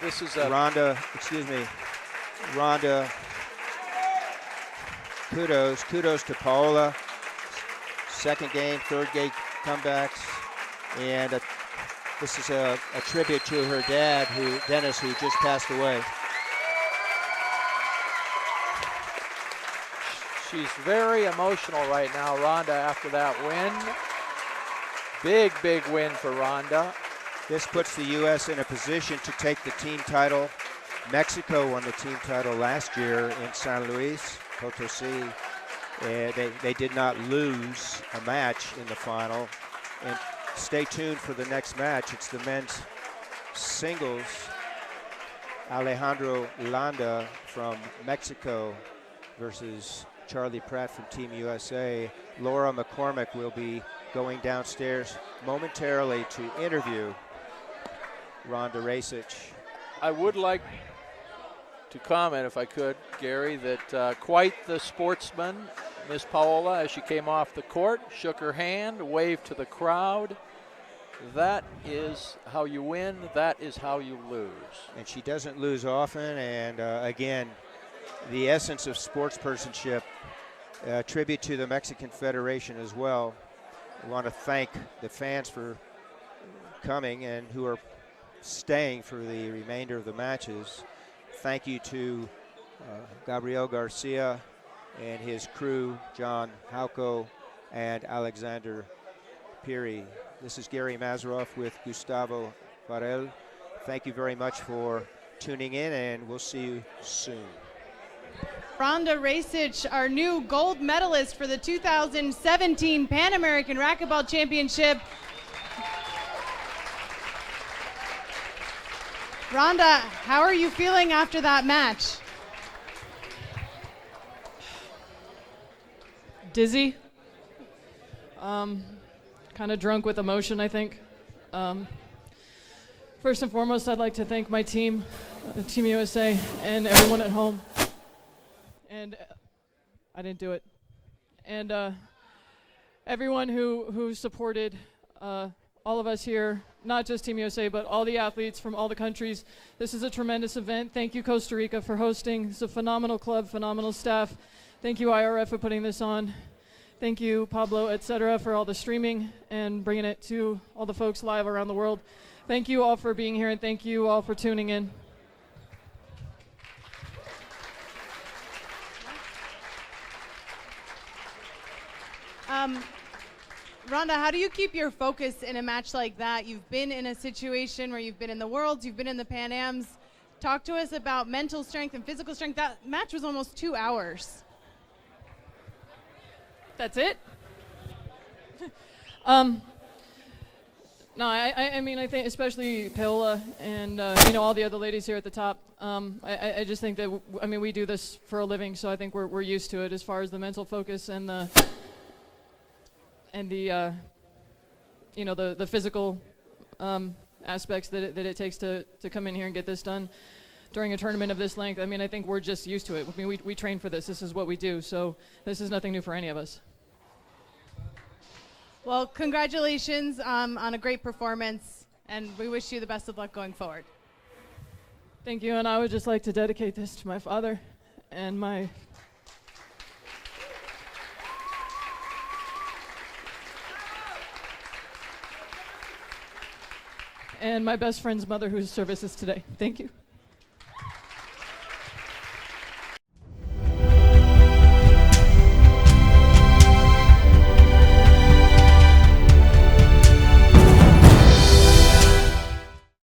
This is Rhonda, kudos to Paola. Second game, third game comebacks. And this is a tribute to her dad, Dennis, who just passed away. She's very emotional right now, Rhonda, after that win. Big, big win for Rhonda. This puts the U.S. in a position to take the team title. Mexico won the team title last year in San Luis Potosí. They did not lose a match in the final. And stay tuned for the next match. It's the men's singles. Alejandro Landa from Mexico versus Charlie Pratt from Team USA. Laura McCormick will be going downstairs momentarily to interview Rhonda Racich. I would like to comment, if I could, Gary, that quite the sportsman, Miss Paola, as she came off the court, shook her hand, waved to the crowd. That is how you win. That is how you lose. And she doesn't lose often. And again, the essence of sportspersonship, tribute to the Mexican Federation as well. I want to thank the fans for coming and who are staying for the remainder of the matches. Thank you to Gabriel Garcia and his crew, John Hauco and Alexander Piri. This is Gary Mazeroff with Gustavo Farel. Thank you very much for tuning in, and we'll see you soon. Rhonda Racich, our new gold medalist for the 2017 Pan American Racquetball Championship. Rhonda, how are you feeling after that match? Dizzy. Kind of drunk with emotion, I think. First and foremost, I'd like to thank my team, Team USA, and everyone at home. And I didn't do it. And everyone who supported all of us here, not just Team USA, but all the athletes from all the countries. This is a tremendous event. Thank you, Costa Rica, for hosting. It's a phenomenal club, phenomenal staff. Thank you, IRF, for putting this on. Thank you, Pablo, etc., for all the streaming and bringing it to all the folks live around the world. Thank you all for being here, and thank you all for tuning in. Rhonda, how do you keep your focus in a match like that? You've been in a situation where you've been in the Worlds, you've been in the Pan Ams. Talk to us about mental strength and physical strength. That match was almost 2 hours. That's it? No, I mean, I think especially Paola and, all the other ladies here at the top. I just think that, we do this for a living, so I think we're used to it as far as the mental focus and the physical aspects that it takes to come in here and get this done during a tournament of this length. I think we're just used to it. We train for this. This is what we do, so this is nothing new for any of us. Well, congratulations on a great performance, and we wish you the best of luck going forward. Thank you, and I would just like to dedicate this to my father and my best friend's mother whose service is today. Thank you.